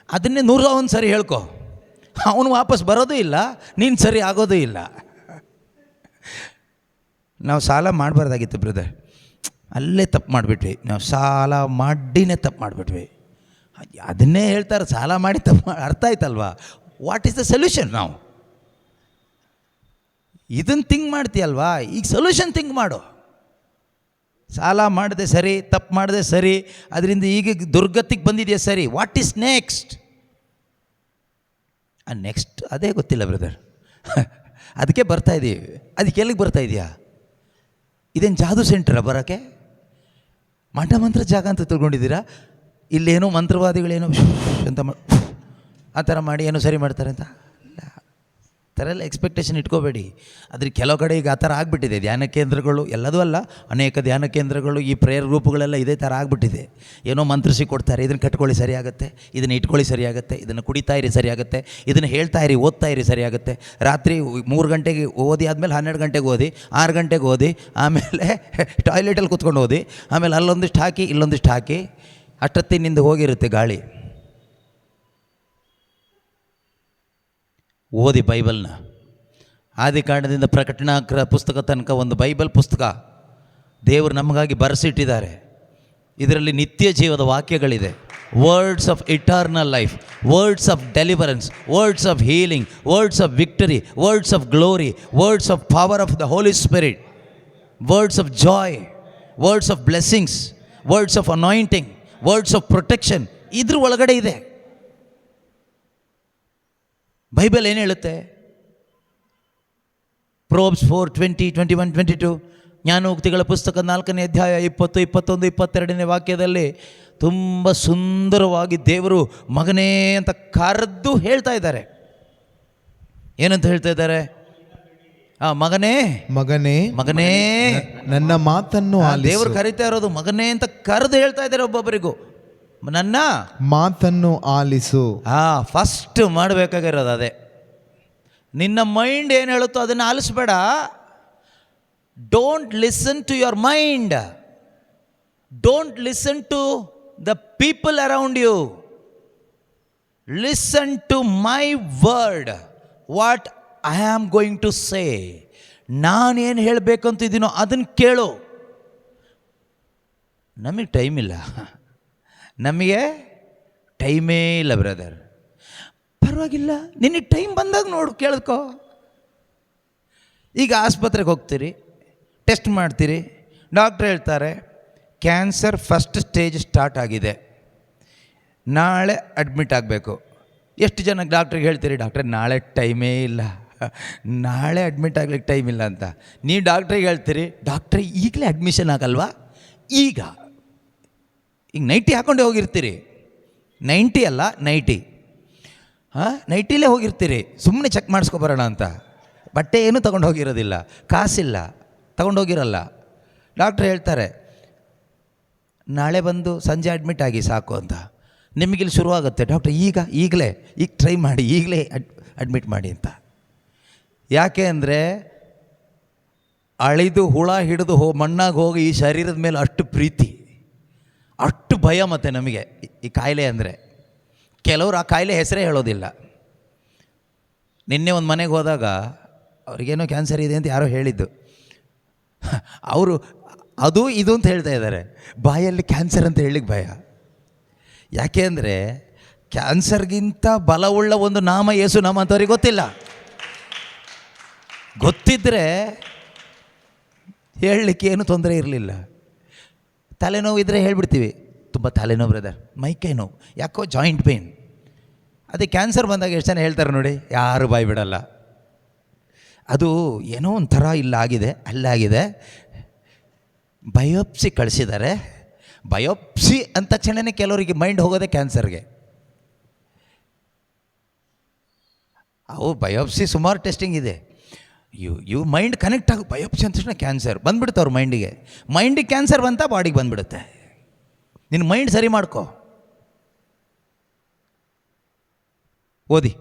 ಅದನ್ನೇ 101 ಸರಿ ಹೇಳ್ಕೊ, ಅವನು ವಾಪಸ್ ಬರೋದು ಇಲ್ಲ, ನೀನು ಸರಿ ಆಗೋದು ಇಲ್ಲ. ನಾವು ಸಾಲ ಮಾಡಬಾರ್ದಾಗಿತ್ತು ಬ್ರದರ್, ಅಲ್ಲೇ ತಪ್ಪು ಮಾಡಿಬಿಟ್ವಿ. ನಾವು ಸಾಲ ಮಾಡಿನೇ ತಪ್ಪು ಮಾಡಿಬಿಟ್ವಿ. ಅದನ್ನೇ ಹೇಳ್ತಾರೆ, ಸಾಲ ಮಾಡಿ ತಪ್ಪು. ಅರ್ಥ ಆಯ್ತಲ್ವಾ? What is the solution? ನಾವು ಇದನ್ನು ಥಿಂಕ್ ಮಾಡ್ತೀಯಲ್ವಾ, ಈಗ ಸೊಲ್ಯೂಷನ್ ಥಿಂಕ್ ಮಾಡು. ಸಾಲ ಮಾಡಿದೆ ಸರಿ, ತಪ್ಪು ಮಾಡಿದೆ ಸರಿ, ಅದರಿಂದ ಈಗ ದುರ್ಗತಿಗೆ ಬಂದಿದೆಯಾ ಸರಿ. What is next? ನೆಕ್ಸ್ಟ್ ಅದೇ ಗೊತ್ತಿಲ್ಲ ಬ್ರದರ್. ಅದಕ್ಕೆ ಬರ್ತಾಯಿದ್ದೀವಿ. ಅದಕ್ಕೆ ಎಲ್ಲಿಗೆ ಬರ್ತಾಯಿದೆಯಾ? ಇದೇನು ಜಾದೂ ಸೆಂಟ್ರ ಬರೋಕ್ಕೆ? ಮಂತ್ರ ಜಾಗ ಅಂತ ತಿಳ್ಕೊಂಡಿದ್ದೀರಾ? ಇಲ್ಲೇನೋ ಮಂತ್ರವಾದಿಗಳೇನೋ ಅಂತ ಆ ಥರ ಮಾಡಿ ಏನೋ ಸರಿ ಮಾಡ್ತಾರೆ ಅಂತ ಥರ ಎಲ್ಲ ಎಕ್ಸ್ಪೆಕ್ಟೇಷನ್ ಇಟ್ಕೋಬೇಡಿ. ಅದ್ರ ಕೆಲವು ಕಡೆ ಈಗ ಆ ಥರ ಆಗಿಬಿಟ್ಟಿದೆ. ಧ್ಯಾನ ಕೇಂದ್ರಗಳು ಎಲ್ಲದೂ ಅಲ್ಲ, ಅನೇಕ ಧ್ಯಾನ ಕೇಂದ್ರಗಳು, ಈ ಪ್ರೇಯರ್ ಗ್ರೂಪ್ಗಳೆಲ್ಲ ಇದೇ ಥರ ಆಗಿಬಿಟ್ಟಿದೆ. ಏನೋ ಮಂತ್ರಿಸಿ ಕೊಡ್ತಾರೆ, ಇದನ್ನು ಕಟ್ಕೊಳ್ಳಿ ಸರಿಯಾಗುತ್ತೆ, ಇದನ್ನು ಇಟ್ಕೊಳ್ಳಿ ಸರಿಯಾಗುತ್ತೆ, ಇದನ್ನು ಕುಡಿತಾ ಇರಿ ಸರಿಯಾಗುತ್ತೆ, ಇದನ್ನು ಹೇಳ್ತಾ ಇರಿ, ಓದ್ತಾ ಇರಿ ಸರಿಯಾಗುತ್ತೆ. ರಾತ್ರಿ 3 ಗಂಟೆಗೆ ಓದಿ ಆದಮೇಲೆ 12 ಗಂಟೆಗೆ ಓದಿ, 6 ಗಂಟೆಗೆ ಓದಿ, ಆಮೇಲೆ ಟಾಯ್ಲೆಟಲ್ಲಿ ಕೂತ್ಕೊಂಡು ಓದಿ, ಆಮೇಲೆ ಅಲ್ಲೊಂದಿಷ್ಟು ಹಾಕಿ ಇಲ್ಲೊಂದಿಷ್ಟು ಹಾಕಿ, ಅಷ್ಟೊತ್ತಿನಿಂದ ಹೋಗಿರುತ್ತೆ ಗಾಳಿ. ಓದಿ ಬೈಬಲ್ನ, ಆದಿಕಾಂಡದಿಂದ ಪ್ರಕಟಣಾ ಪುಸ್ತಕ ತನಕ ಒಂದು ಬೈಬಲ್ ಪುಸ್ತಕ ದೇವರು ನಮಗಾಗಿ ಬರೆಸಿಟ್ಟಿದ್ದಾರೆ. ಇದರಲ್ಲಿ ನಿತ್ಯ ಜೀವದ ವಾಕ್ಯಗಳಿದೆ. Words of eternal life, words of deliverance, words of healing, words of victory, words of glory, words of power of the Holy Spirit, words of joy, words of blessings, words of anointing, words of protection. ಇದ್ರ ಒಳಗಡೆ ಇದೆ. Bible ಏನು ಹೇಳುತ್ತೆ? Probes 4:20, 21, 22, ಜ್ಞಾನೋಕ್ತಿಗಳ ಪುಸ್ತಕ 4ನೇ ಅಧ್ಯಾಯ 20, 21, 22ನೇ ವಾಕ್ಯದಲ್ಲಿ ತುಂಬ ಸುಂದರವಾಗಿ ದೇವರು ಮಗನೇ ಅಂತ ಕರೆದು ಹೇಳ್ತಾ ಇದ್ದಾರೆ. ಏನಂತ ಹೇಳ್ತಾ ಇದ್ದಾರೆ? ಮಗನೇ ಮಗನೇ ಮಗನೇ, ನನ್ನ ಮಾತನ್ನು ಆಲಿಸು. ದೇವರು ಕರಿತಾ ಇರೋದು ಮಗನೇ ಅಂತ ಕರೆದು ಹೇಳ್ತಾ ಇದ್ದಾರೆ ಒಬ್ಬೊಬ್ಬರಿಗೂ, ನನ್ನ ಮಾತನ್ನು ಆಲಿಸು. ಫಸ್ಟ್ ಮಾಡಬೇಕಾಗಿರೋದು ಅದೇ. ನಿನ್ನ ಮೈಂಡ್ ಏನು ಹೇಳುತ್ತೋ ಅದನ್ನು ಆಲಿಸ್ಬೇಡ. Don't listen to your mind, don't listen to the people around you, listen to my word, what I am going to say. ನಾನೇನು ಹೇಳಬೇಕಂತಿದ್ದೀನೋ ಅದನ್ನು ಕೇಳು. ನಮಗೆ ಟೈಮ್ ಇಲ್ಲ, ನಮಗೆ ಟೈಮೇ ಇಲ್ಲ ಬ್ರದರ್. ಪರವಾಗಿಲ್ಲ, ನಿನಗೆ ಟೈಮ್ ಬಂದಾಗ ನೋಡು, ಕೇಳ್ಕೊ. ಈಗ ಆಸ್ಪತ್ರೆಗೆ ಹೋಗ್ತೀರಿ, ಟೆಸ್ಟ್ ಮಾಡ್ತೀರಿ, ಡಾಕ್ಟ್ರ್ ಹೇಳ್ತಾರೆ ಕ್ಯಾನ್ಸರ್ ಫಸ್ಟ್ ಸ್ಟೇಜ್ ಸ್ಟಾರ್ಟ್ ಆಗಿದೆ, ನಾಳೆ ಅಡ್ಮಿಟ್ ಆಗಬೇಕು. ಎಷ್ಟು ಜನ ಡಾಕ್ಟ್ರಿಗೆ ಹೇಳ್ತೀರಿ, ಡಾಕ್ಟ್ರೆ ನಾಳೆ ಟೈಮೇ ಇಲ್ಲ, ನಾಳೆ ಅಡ್ಮಿಟ್ ಆಗ್ಲಿಕ್ಕೆ ಟೈಮ್ ಇಲ್ಲ ಅಂತ. ನೀವು ಡಾಕ್ಟ್ರಿಗೆ ಹೇಳ್ತೀರಿ, ಡಾಕ್ಟ್ರೆ ಈಗಲೇ ಅಡ್ಮಿಷನ್ ಆಗಲ್ವಾ, ಈಗ ನೈಟಿ ಹಾಕೊಂಡೇ ಹೋಗಿರ್ತೀರಿ. 90 ಅಲ್ಲ 90, ನೈಟಿಲೇ ಹೋಗಿರ್ತೀರಿ, ಸುಮ್ಮನೆ ಚೆಕ್ ಮಾಡಿಸ್ಕೊಬರೋಣ ಅಂತ. ಬಟ್ಟೆ ಏನೂ ತೊಗೊಂಡು ಹೋಗಿರೋದಿಲ್ಲ, ಕಾಸಿಲ್ಲ, ತೊಗೊಂಡೋಗಿರಲ್ಲ. ಡಾಕ್ಟ್ರ್ ಹೇಳ್ತಾರೆ ನಾಳೆ ಬಂದು ಸಂಜೆ ಅಡ್ಮಿಟ್ ಆಗಿ ಸಾಕು ಅಂತ. ನಿಮಗಿಲ್ಲಿ ಶುರುವಾಗುತ್ತೆ, ಡಾಕ್ಟ್ರ್ ಈಗಲೇ ಟ್ರೈ ಮಾಡಿ, ಈಗಲೇ ಅಡ್ಮಿಟ್ ಮಾಡಿ ಅಂತ. ಯಾಕೆ ಅಂದರೆ ಅಳಿದು ಹುಳ ಹಿಡಿದು ಮಣ್ಣಾಗಿ ಹೋಗಿ ಈ ಶರೀರದ ಮೇಲೆ ಅಷ್ಟು ಪ್ರೀತಿ, ಅಷ್ಟು ಭಯ. ಮತ್ತು ನಮಗೆ ಈ ಕಾಯಿಲೆ ಅಂದರೆ, ಕೆಲವರು ಆ ಕಾಯಿಲೆ ಹೆಸರೇ ಹೇಳೋದಿಲ್ಲ. ನಿನ್ನೆ ಒಂದು ಮನೆಗೆ ಹೋದಾಗ ಅವ್ರಿಗೇನೋ ಕ್ಯಾನ್ಸರ್ ಇದೆ ಅಂತ ಯಾರೋ ಹೇಳಿದ್ದು, ಅವರು ಅದು ಇದು ಅಂತ ಹೇಳ್ತಾ ಇದ್ದಾರೆ. ಬಾಯಲ್ಲಿ ಕ್ಯಾನ್ಸರ್ ಅಂತ ಹೇಳಿಕ್ಕೆ ಭಯ. ಯಾಕೆ ಅಂದರೆ ಕ್ಯಾನ್ಸರ್ಗಿಂತ ಬಲವುಳ್ಳ ಒಂದು ನಾಮ ಯೇಸು ನಾಮ ಅಂತ ಅವ್ರಿಗೆ ಗೊತ್ತಿಲ್ಲ. ಗೊತ್ತಿದ್ದರೆ ಹೇಳಲಿಕ್ಕೆ ಏನು ತೊಂದರೆ ಇರಲಿಲ್ಲ. ತಲೆನೋವು ಇದ್ದರೆ ಹೇಳ್ಬಿಡ್ತೀವಿ, ತುಂಬ ತಲೆನೋವು ಬ್ರದರ್, ಮೈಕೈ ನೋವು, ಯಾಕೋ ಜಾಯಿಂಟ್ ಪೇಯ್ನ್. ಅದೇ ಕ್ಯಾನ್ಸರ್ ಬಂದಾಗ ಎಷ್ಟು ಜನ ಹೇಳ್ತಾರೆ ನೋಡಿ, ಯಾರು ಬಾಯಿ ಬಿಡಲ್ಲ. ಅದು ಏನೋ ಒಂಥರ ಇಲ್ಲಾಗಿದೆ, ಅಲ್ಲಾಗಿದೆ, ಬಯೋಪ್ಸಿ ಕಳಿಸಿದ್ದಾರೆ. ಬಯೋಪ್ಸಿ ಅಂದ ತಕ್ಷಣವೇ ಕೆಲವರಿಗೆ ಮೈಂಡ್ ಹೋಗೋದೇ ಕ್ಯಾನ್ಸರ್ಗೆ. ಅವು ಬಯೋಪ್ಸಿ ಸುಮಾರು ಟೆಸ್ಟಿಂಗ್ ಇದೆ. ಇವು ಮೈಂಡ್ ಕನೆಕ್ಟ್ ಆಗಿ ಬಯೋಪ್ಸಿ ಅಂದ ತಕ್ಷಣ ಕ್ಯಾನ್ಸರ್ ಬಂದುಬಿಡುತ್ತೆ ಅವ್ರ ಮೈಂಡಿಗೆ ಕ್ಯಾನ್ಸರ್ ಬಂತ ಬಾಡಿಗೆ ಬಂದುಬಿಡುತ್ತೆ. ನಿನ್ನ ಮೈಂಡ್ ಸರಿ ಮಾಡ್ಕೊ. ಓದಿ,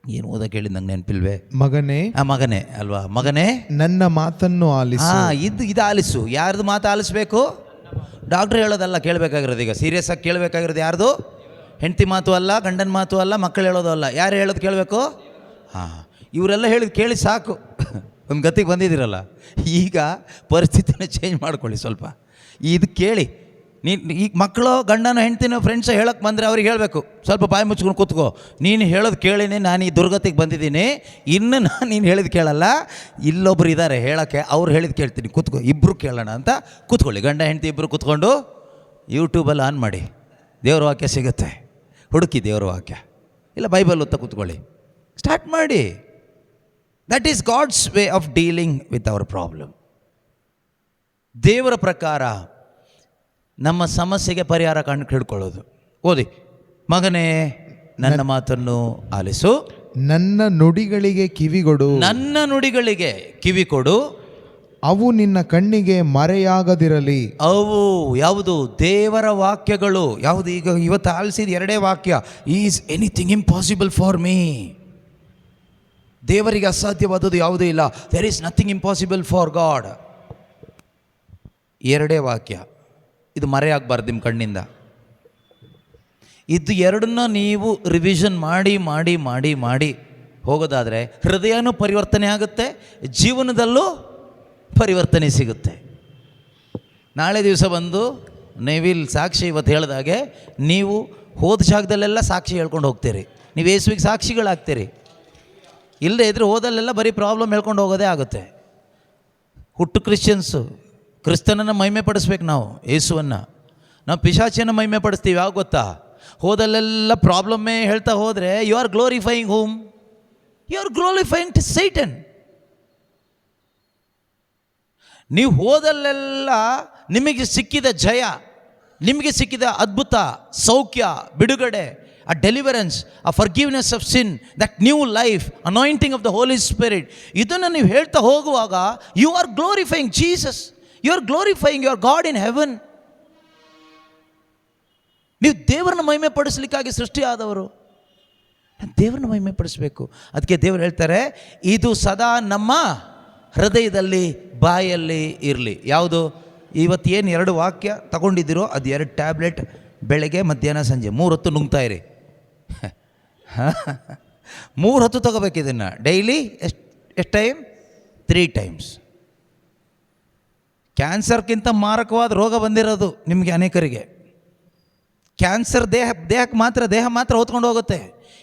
ಏನು ಓದಕ್ಕೆ ಹೇಳಿದ ನಂಗೆ ನೆನಪಿಲ್ವೇ? ಮಗನೇ, ಮಗನೇ ಅಲ್ವಾ, ಮಗನೇ ನನ್ನ ಮಾತನ್ನು ಆಲಿಸು. ಇದು ಆಲಿಸು. ಯಾರ್ದು ಮಾತು ಆಲಿಸ್ಬೇಕು? ಡಾಕ್ಟ್ರ್ ಹೇಳೋದಲ್ಲ ಕೇಳಬೇಕಾಗಿರೋದು. ಈಗ ಸೀರಿಯಸ್ ಆಗಿ ಕೇಳಬೇಕಾಗಿರೋದು ಯಾರ್ದು? ಹೆಂಡತಿ ಮಾತು ಅಲ್ಲ, ಗಂಡನ ಮಾತು ಅಲ್ಲ, ಮಕ್ಕಳು ಹೇಳೋದು ಅಲ್ಲ. ಯಾರು ಹೇಳೋದು ಕೇಳಬೇಕು? ಇವರೆಲ್ಲ ಹೇಳಿದ್ದು ಕೇಳಿ ಸಾಕು, ಒಂದು ಗತಿಗೆ ಬಂದಿದ್ದೀರಲ್ಲ. ಈಗ ಪರಿಸ್ಥಿತಿನ ಚೇಂಜ್ ಮಾಡ್ಕೊಳ್ಳಿ ಸ್ವಲ್ಪ. ಇದು ಕೇಳಿ, ಈಗ ಮಕ್ಕಳು ಗಂಡನ ಹೆಂಡ್ತಿನೋ ಫ್ರೆಂಡ್ಸೋ ಹೇಳೋಕ್ಕೆ ಬಂದರೆ ಅವ್ರಿಗೆ ಹೇಳಬೇಕು, ಸ್ವಲ್ಪ ಬಾಯಿ ಮುಚ್ಕೊಂಡು ಕೂತ್ಕೋ, ನೀನು ಹೇಳೋದು ಕೇಳಿನಿ, ನಾನು ಈ ದುರ್ಗತಿಗೆ ಬಂದಿದ್ದೀನಿ, ಇನ್ನು ನಾನು ನೀನು ಹೇಳಿದ್ದು ಕೇಳಲ್ಲ, ಇಲ್ಲೊಬ್ರು ಇದ್ದಾರೆ ಹೇಳೋಕ್ಕೆ, ಅವ್ರು ಹೇಳಿದ್ದು ಕೇಳ್ತೀನಿ, ಕೂತ್ಕೋ, ಇಬ್ಬರು ಕೇಳೋಣ ಅಂತ ಕೂತ್ಕೊಳ್ಳಿ. ಗಂಡ ಹೆಂಡ್ತಿ ಇಬ್ಬರು ಕೂತ್ಕೊಂಡು ಯೂಟ್ಯೂಬಲ್ಲಿ ಆನ್ ಮಾಡಿ, ದೇವ್ರ ವಾಕ್ಯ ಸಿಗುತ್ತೆ, ಹುಡುಕಿ ದೇವ್ರ ವಾಕ್ಯ, ಇಲ್ಲ ಬೈಬಲ್ ಓದ್ತಾ ಕೂತ್ಕೊಳ್ಳಿ, ಸ್ಟಾರ್ಟ್ ಮಾಡಿ. That is God's way of dealing with our problem. ದೇವರ ಪ್ರಕಾರ ನಮ್ಮ ಸಮಸ್ಯೆಗೆ ಪರಿಹಾರ ಹಿಡ್ಕೊಳ್ಳೋದು. ಓದಿ, ಮಗನೇ ನನ್ನ ಮಾತನ್ನು ಆಲಿಸು, ನನ್ನ ನುಡಿಗಳಿಗೆ ಕಿವಿಗೊಡು, ನನ್ನ ನುಡಿಗಳಿಗೆ ಕಿವಿ ಕೊಡು, ಅವು ನಿನ್ನ ಕಣ್ಣಿಗೆ ಮರೆಯಾಗದಿರಲಿ. ಅವು ಯಾವುದು? ದೇವರ ವಾಕ್ಯಗಳು. ಯಾವುದು? ಈಗ ಇವತ್ತು ಆಲಿಸಿದ ಎರಡೇ ವಾಕ್ಯ, is anything impossible for me. ದೇವರಿಗೆ ಅಸಾಧ್ಯವಾದದ್ದು ಯಾವುದೂ ಇಲ್ಲ. There is nothing impossible for God. ಎರಡೇ ವಾಕ್ಯ, ಇದು ಮರೆಯಾಗಬಾರ್ದು ನಿಮ್ಮ ಕಣ್ಣಿಂದ. ಇದು ಎರಡನ್ನ ನೀವು ರಿವಿಷನ್ ಮಾಡಿ ಮಾಡಿ ಮಾಡಿ ಮಾಡಿ ಹೋಗೋದಾದರೆ ಹೃದಯನೂ ಪರಿವರ್ತನೆ ಆಗುತ್ತೆ, ಜೀವನದಲ್ಲೂ ಪರಿವರ್ತನೆ ಸಿಗುತ್ತೆ. ನಾಳೆ ದಿವಸ ಬಂದು ನೀವಿಲ್ಲಿ ಸಾಕ್ಷಿ ಇವತ್ತು ಹೇಳಿದಾಗೆ ನೀವು ಹೋದ ಜಾಗದಲ್ಲೆಲ್ಲ ಸಾಕ್ಷಿ ಹೇಳ್ಕೊಂಡು ಹೋಗ್ತೀರಿ. ನೀವು ಯೇಸುವಿಗೆ ಸಾಕ್ಷಿಗಳಾಗ್ತೀರಿ. ಇಲ್ಲದೆ ಇದ್ರೆ ಹೋದಲ್ಲೆಲ್ಲ ಬರೀ ಪ್ರಾಬ್ಲಮ್ ಹೇಳ್ಕೊಂಡು ಹೋಗೋದೇ ಆಗುತ್ತೆ. ಹುಟ್ಟು ಕ್ರಿಶ್ಚಿಯನ್ಸು, ಕ್ರಿಸ್ತನನ್ನು ಮಹಿಮೆ ಪಡಿಸ್ಬೇಕು ನಾವು, ಯೇಸುವನ್ನು. ನಾವು ಪಿಶಾಚಿಯನ್ನು ಮಹಿಮೆ ಪಡಿಸ್ತೀವಿ. ಯಾವಾಗ ಗೊತ್ತಾ? ಹೋದಲ್ಲೆಲ್ಲ ಪ್ರಾಬ್ಲಮ್ಮೇ ಹೇಳ್ತಾ ಹೋದರೆ you are glorifying whom? You are glorifying to Satan. ನೀವು ಹೋದಲ್ಲೆಲ್ಲ ನಿಮಗೆ ಸಿಕ್ಕಿದ ಜಯ, ನಿಮಗೆ ಸಿಕ್ಕಿದ ಅದ್ಭುತ, ಸೌಖ್ಯ, ಬಿಡುಗಡೆ, a deliverance, a forgiveness of sin, that new life, anointing of the Holy Spirit. ಇದನ್ನು ನೀವು ಹೇಳ್ತಾ ಹೋಗುವಾಗ you are glorifying Jesus. You are glorifying your God in heaven. ನೀವು ದೇವರನ್ನ ಮಹಿಮೆ ಪಡಿಸ್ಲಿಕ್ಕಾಗಿ ಸೃಷ್ಟಿಯಾದವರು. ದೇವರನ್ನ ಮಹಿಮೆ ಪಡಿಸ್ಬೇಕು. ಅದಕ್ಕೆ ದೇವರು ಹೇಳ್ತಾರೆ, ಇದು ಸದಾ ನಮ್ಮ ಹೃದಯದಲ್ಲಿ ಬಾಯಲ್ಲಿ ಇರಲಿ. ಯಾವುದು? ಇವತ್ತು ಏನು 2 ವಾಕ್ಯ ತಗೊಂಡಿದ್ದೀರೋ ಅದು 2 ಟ್ಯಾಬ್ಲೆಟ್ ಬೆಳಗ್ಗೆ ಮಧ್ಯಾಹ್ನ ಸಂಜೆ 3 ಹೊತ್ತು ನುಂಗ್ತಾ ಇರಿ. 3 ಹೊತ್ತು ತಗೋಬೇಕು ಇದನ್ನು ಡೈಲಿ. ಎಷ್ಟು ಟೈಮ್? 3 ಟೈಮ್ಸ್. ಕ್ಯಾನ್ಸರ್ಗಿಂತ ಮಾರಕವಾದ ರೋಗ ಬಂದಿರೋದು ನಿಮಗೆ ಅನೇಕರಿಗೆ. ಕ್ಯಾನ್ಸರ್ ದೇಹಕ್ಕೆ ಮಾತ್ರ, ದೇಹ ಮಾತ್ರ ಹೊತ್ಕೊಂಡು ಹೋಗುತ್ತೆ.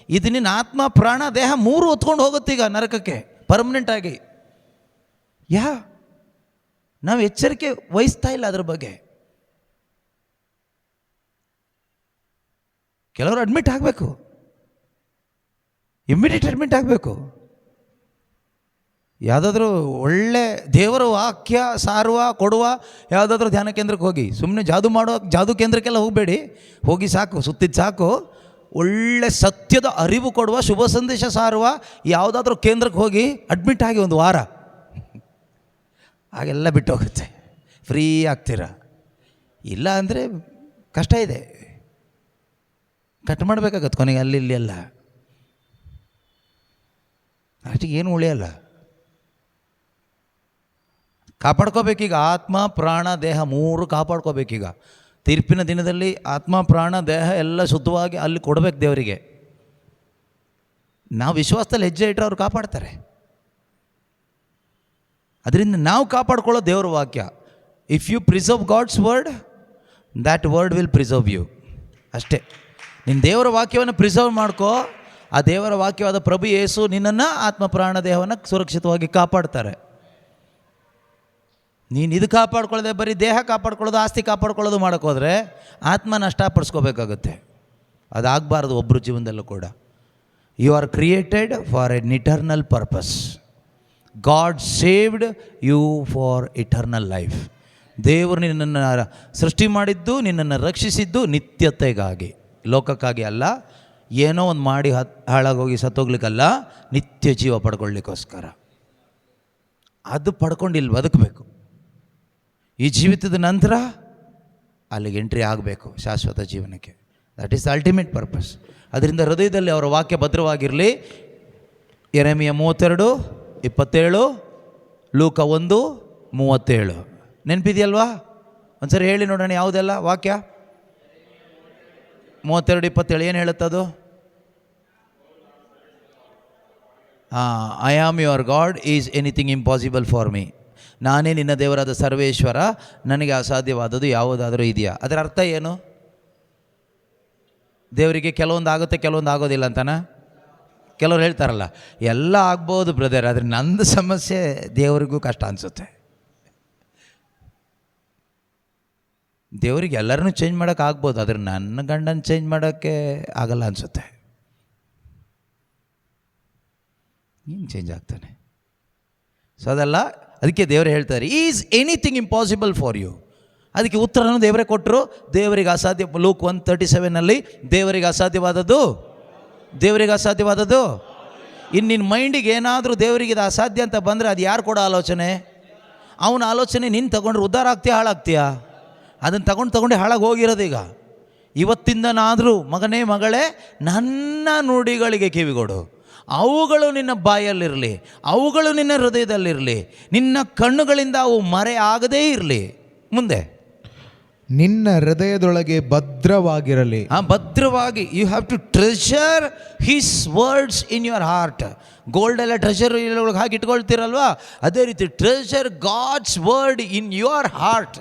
ಇದು ನಿನ್ನ ಆತ್ಮ, ಪ್ರಾಣ, ದೇಹ 3 ಹೊತ್ಕೊಂಡು ಹೋಗುತ್ತೆ ಈಗ ನರಕಕ್ಕೆ ಪರ್ಮನೆಂಟ್ ಆಗಿ. ನಾವು ಎಚ್ಚರಿಕೆ ವಹಿಸ್ತಾ ಇಲ್ಲ ಅದ್ರ ಬಗ್ಗೆ. ಕೆಲವರು ಅಡ್ಮಿಟ್ ಆಗಬೇಕು, ಇಮ್ಮಿಡಿಯೇಟ್ ಅಡ್ಮಿಟ್ ಆಗಬೇಕು. ಯಾವುದಾದ್ರೂ ಒಳ್ಳೆ ದೇವರ ವಾಕ್ಯ ಸಾರುವ ಕೊಡುವ ಯಾವುದಾದ್ರೂ ಧ್ಯಾನ ಕೇಂದ್ರಕ್ಕೆ ಹೋಗಿ. ಸುಮ್ಮನೆ ಜಾದು ಕೇಂದ್ರಕ್ಕೆಲ್ಲ ಹೋಗಬೇಡಿ. ಹೋಗಿ ಸಾಕು, ಸುತ್ತಿದ್ದು ಸಾಕು. ಒಳ್ಳೆ ಸತ್ಯದ ಅರಿವು ಕೊಡುವ, ಶುಭ ಸಂದೇಶ ಸಾರುವ ಯಾವುದಾದ್ರೂ ಕೇಂದ್ರಕ್ಕೆ ಹೋಗಿ ಅಡ್ಮಿಟ್ ಆಗಿ 1 ವಾರ. ಹಾಗೆಲ್ಲ ಬಿಟ್ಟು ಹೋಗುತ್ತೆ, ಫ್ರೀ ಆಗ್ತೀರ. ಇಲ್ಲ ಅಂದರೆ ಕಷ್ಟ ಇದೆ, ಕಟ್ ಮಾಡಬೇಕಾಗತ್ತೆ ಕೊನೆಗೆ ಅಲ್ಲಿ ಇಲ್ಲಿ ಎಲ್ಲ. ಅಷ್ಟಿಗೆ ಏನು ಉಳಿಯಲ್ಲ. ಕಾಪಾಡ್ಕೋಬೇಕೀಗ. ಆತ್ಮ, ಪ್ರಾಣ, ದೇಹ 3 ಕಾಪಾಡ್ಕೋಬೇಕೀಗ. ತೀರ್ಪಿನ ದಿನದಲ್ಲಿ ಆತ್ಮ, ಪ್ರಾಣ, ದೇಹ ಎಲ್ಲ ಶುದ್ಧವಾಗಿ ಅಲ್ಲಿ ಕೊಡಬೇಕು ದೇವರಿಗೆ. ನಾವು ವಿಶ್ವಾಸದಲ್ಲಿ ಹೆಜ್ಜೆ ಇಟ್ಟರೆ ಅವ್ರು ಕಾಪಾಡ್ತಾರೆ. ಅದರಿಂದ ನಾವು ಕಾಪಾಡ್ಕೊಳ್ಳೋ ದೇವರ ವಾಕ್ಯ. If you preserve God's word, that word will preserve you. ಅಷ್ಟೇ. ನಿನ್ನ ದೇವರ ವಾಕ್ಯವನ್ನು ಪ್ರಿಸರ್ವ್ ಮಾಡ್ಕೋ. ಆ ದೇವರ ವಾಕ್ಯವಾದ ಪ್ರಭು ಯೇಸು ನಿನ್ನನ್ನು, ಆತ್ಮ, ಪ್ರಾಣ, ದೇಹವನ್ನು ಸುರಕ್ಷಿತವಾಗಿ ಕಾಪಾಡ್ತಾರೆ. ನೀನು ಇದು ಕಾಪಾಡ್ಕೊಳ್ಳೋದೆ, ಬರೀ ದೇಹ ಕಾಪಾಡ್ಕೊಳ್ಳೋದು, ಆಸ್ತಿ ಕಾಪಾಡ್ಕೊಳ್ಳೋದು ಮಾಡೋಕ್ಕೋದ್ರೆ ಆತ್ಮ ನಷ್ಟಪಡಿಸ್ಕೋಬೇಕಾಗುತ್ತೆ. ಅದಾಗಬಾರ್ದು ಒಬ್ಬರ ಜೀವನದಲ್ಲೂ ಕೂಡ. You are created for an eternal purpose. God saved you for eternal life. ದೇವರು ನಿನ್ನನ್ನು ಸೃಷ್ಟಿ ಮಾಡಿದ್ದು, ನಿನ್ನನ್ನು ರಕ್ಷಿಸಿದ್ದು ನಿತ್ಯತೆಗಾಗಿ, ಲೋಕಕ್ಕಾಗಿ ಅಲ್ಲ. ಏನೋ ಒಂದು ಮಾಡಿ ಹಾಳಾಗೋಗಿ ಸತ್ತೋಗ್ಲಿಕ್ಕಲ್ಲ, ನಿತ್ಯ ಜೀವ ಪಡ್ಕೊಳ್ಳಿಕ್ಕೋಸ್ಕರ. ಅದು ಪಡ್ಕೊಂಡು ಇಲ್ಲಿ ಬದುಕಬೇಕು. ಈ ಜೀವಿತದ ನಂತರ ಅಲ್ಲಿಗೆ ಎಂಟ್ರಿ ಆಗಬೇಕು ಶಾಶ್ವತ ಜೀವನಕ್ಕೆ. That is the ultimate purpose. ಅದರಿಂದ ಹೃದಯದಲ್ಲಿ ಅವರ ವಾಕ್ಯ ಭದ್ರವಾಗಿರಲಿ. ಯೆರೆಮೀಯ 32:27, ಲೂಕ 1:37. ನೆನಪಿದೆಯಲ್ವಾ? ಒಂದ್ಸರಿ ಹೇಳಿ ನೋಡೋಣ ಯಾವುದೆಲ್ಲ ವಾಕ್ಯ. 32:27 ಏನು ಹೇಳುತ್ತದು? I am your God, is anything impossible for me. ನಾನೇ ನಿನ್ನ ದೇವರಾದ ಸರ್ವೇಶ್ವರ, ನನಗೆ ಅಸಾಧ್ಯವಾದದ್ದು ಯಾವುದಾದ್ರೂ ಇದೆಯಾ? ಅದರ ಅರ್ಥ ಏನು? ದೇವರಿಗೆ ಕೆಲವೊಂದು ಆಗುತ್ತೆ, ಕೆಲವೊಂದು ಆಗೋದಿಲ್ಲ ಅಂತನಾ? ಕೆಲವ್ರು ಹೇಳ್ತಾರಲ್ಲ, ಎಲ್ಲ ಆಗ್ಬೋದು ಬ್ರದರ್, ಆದರೆ ನಂದು ಸಮಸ್ಯೆ ದೇವರಿಗೂ ಕಷ್ಟ ಅನಿಸುತ್ತೆ. ದೇವರಿಗೆ ಎಲ್ಲರನ್ನೂ ಚೇಂಜ್ ಮಾಡೋಕ್ಕೆ ಆಗ್ಬೋದು, ಆದರೆ ನನ್ನ ಗಂಡನ ಚೇಂಜ್ ಮಾಡೋಕ್ಕೆ ಆಗಲ್ಲ ಅನಿಸುತ್ತೆ. ಏನು ಚೇಂಜ್ ಆಗ್ತಾನೆ? ಸೊ ಅದಲ್ಲ. ಅದಕ್ಕೆ ದೇವರು ಹೇಳ್ತಾರೆ, is anything impossible for you. ಅದಕ್ಕೆ ಉತ್ತರನೂ ದೇವರೇ ಕೊಟ್ಟರು. ದೇವರಿಗೆ ಅಸಾಧ್ಯ. ಲೂಕ್ 1:37 ದೇವರಿಗೆ ಅಸಾಧ್ಯವಾದದ್ದು, ದೇವರಿಗೆ ಅಸಾಧ್ಯವಾದದ್ದು. ಇನ್ನು ನಿನ್ನ ಮೈಂಡಿಗೆ ಏನಾದರೂ ದೇವರಿಗೆ ಇದು ಅಸಾಧ್ಯ ಅಂತ ಬಂದರೆ ಅದು ಯಾರು ಕೊಡೋ ಆಲೋಚನೆ? ಅವನ ಆಲೋಚನೆ. ನೀನು ತಗೊಂಡ್ರೆ ಉದ್ಧಾರ ಆಗ್ತೀಯಾ, ಹಾಳಾಗ್ತೀಯಾ? ಅದನ್ನು ತಗೊಂಡು ಹಾಳಾಗಿ ಹೋಗಿರೋದು. ಈಗ ಇವತ್ತಿಂದನಾದರೂ ಮಗನೇ ಮಗಳೇ, ನನ್ನ ನುಡಿಗಳಿಗೆ ಕಿವಿಗೊಡು. ಅವುಗಳು ನಿನ್ನ ಬಾಯಲ್ಲಿರಲಿ, ಅವುಗಳು ನಿನ್ನ ಹೃದಯದಲ್ಲಿರಲಿ, ನಿನ್ನ ಕಣ್ಣುಗಳಿಂದ ಅವು ಮರೆ ಆಗದೇ ಇರಲಿ. ಮುಂದೆ ನಿನ್ನ ಹೃದಯದೊಳಗೆ ಭದ್ರವಾಗಿರಲಿ. ಭದ್ರವಾಗಿ. You have to treasure his words in your heart. Gold ಎಲ್ಲ ಟ್ರೆಷರ್ ಒಳಗೆ ಹಾಕಿ ಇಟ್ಕೊಳ್ತೀರಲ್ವಾ, ಅದೇ ರೀತಿ treasure God's word in your heart.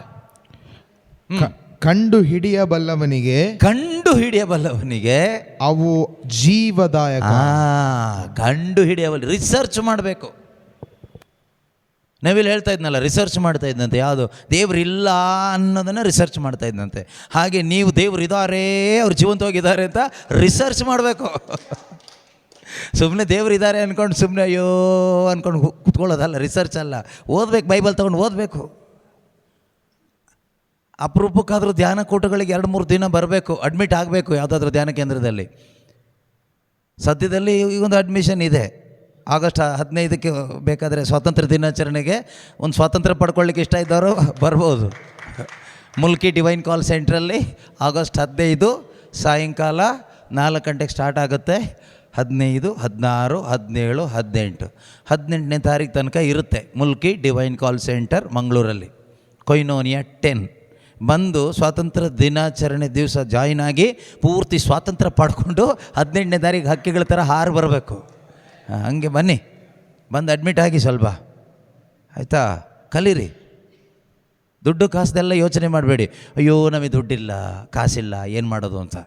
ಕಂಡು ಹಿಡಿಯಬಲ್ಲವನಿಗೆ ಅವು ಜೀವದಾಯಕ. ಕಂಡು ಹಿಡಿಯಬಲ್ಲ. ರಿಸರ್ಚ್ ಮಾಡಬೇಕು. ನಾವಿಲ್ಲಿ ಹೇಳ್ತಾ ಇದ್ನಲ್ಲ, ರಿಸರ್ಚ್ ಮಾಡ್ತಾ ಇದ್ದಂತೆ. ಯಾವುದು? ದೇವರಿಲ್ಲ ಅನ್ನೋದನ್ನು ರಿಸರ್ಚ್ ಮಾಡ್ತಾ ಇದ್ದಂತೆ. ಹಾಗೆ ನೀವು ದೇವ್ರು ಇದ್ದಾರೆ, ಅವ್ರು ಜೀವಂತವಾಗಿದ್ದಾರೆ ಅಂತ ರಿಸರ್ಚ್ ಮಾಡಬೇಕು. ಸುಮ್ಮನೆ ದೇವ್ರು ಇದ್ದಾರೆ ಅಂದ್ಕೊಂಡು ಸುಮ್ಮನೆ ಅಯ್ಯೋ ಅಂದ್ಕೊಂಡು ಕುತ್ಕೊಳ್ಳೋದಲ್ಲ, ರಿಸರ್ಚ್ ಅಲ್ಲ. ಓದಬೇಕು, ಬೈಬಲ್ ತೊಗೊಂಡು ಓದಬೇಕು. ಅಪರೂಪಕ್ಕಾದರೂ ಧ್ಯಾನ ಕೂಟಗಳಿಗೆ 2-3 ದಿನ ಬರಬೇಕು, ಅಡ್ಮಿಟ್ ಆಗಬೇಕು ಯಾವುದಾದ್ರೂ ಧ್ಯಾನ ಕೇಂದ್ರದಲ್ಲಿ. ಸದ್ಯದಲ್ಲಿ ಈಗೊಂದು ಅಡ್ಮಿಷನ್ ಇದೆ. ಆಗಸ್ಟ್ 15ಕ್ಕೆ ಬೇಕಾದರೆ ಸ್ವಾತಂತ್ರ್ಯ ದಿನಾಚರಣೆಗೆ ಒಂದು ಸ್ವಾತಂತ್ರ್ಯ ಪಡ್ಕೊಳ್ಳಿಕ್ಕೆ ಇಷ್ಟ ಇದ್ದವರು ಬರ್ಬೋದು. ಮುಲ್ಕಿ ಡಿವೈನ್ ಕಾಲ್ ಸೆಂಟ್ರಲ್ಲಿ ಆಗಸ್ಟ್ 15 ಸಾಯಂಕಾಲ 4 ಗಂಟೆಗೆ ಸ್ಟಾರ್ಟ್ ಆಗುತ್ತೆ. 15, 16, 17, 18 18ನೇ ತಾರೀಕು ತನಕ ಇರುತ್ತೆ. ಮುಲ್ಕಿ ಡಿವೈನ್ ಕಾಲ್ ಸೆಂಟರ್ ಮಂಗಳೂರಲ್ಲಿ, ಕೊಯ್ನೋನಿಯಾ 10. ಬಂದು ಸ್ವಾತಂತ್ರ್ಯ ದಿನಾಚರಣೆ ದಿವಸ ಜಾಯಿನ್ ಆಗಿ ಪೂರ್ತಿ ಸ್ವಾತಂತ್ರ್ಯ ಪಡ್ಕೊಂಡು 18ನೇ ತಾರೀಕು ಹಕ್ಕಿಗಳ ಥರ ಹಾರು ಬರಬೇಕು. ಹಂಗೆ ಬನ್ನಿ, ಬಂದು ಅಡ್ಮಿಟ್ ಆಗಿ ಸ್ವಲ್ಪ, ಆಯಿತಾ? ಕಲೀರಿ. ದುಡ್ಡು ಕಾಸ್ದೆಲ್ಲ ಯೋಚನೆ ಮಾಡಬೇಡಿ, ಅಯ್ಯೋ ನಮಗೆ ದುಡ್ಡಿಲ್ಲ, ಕಾಸಿಲ್ಲ, ಏನು ಮಾಡೋದು ಅಂತ.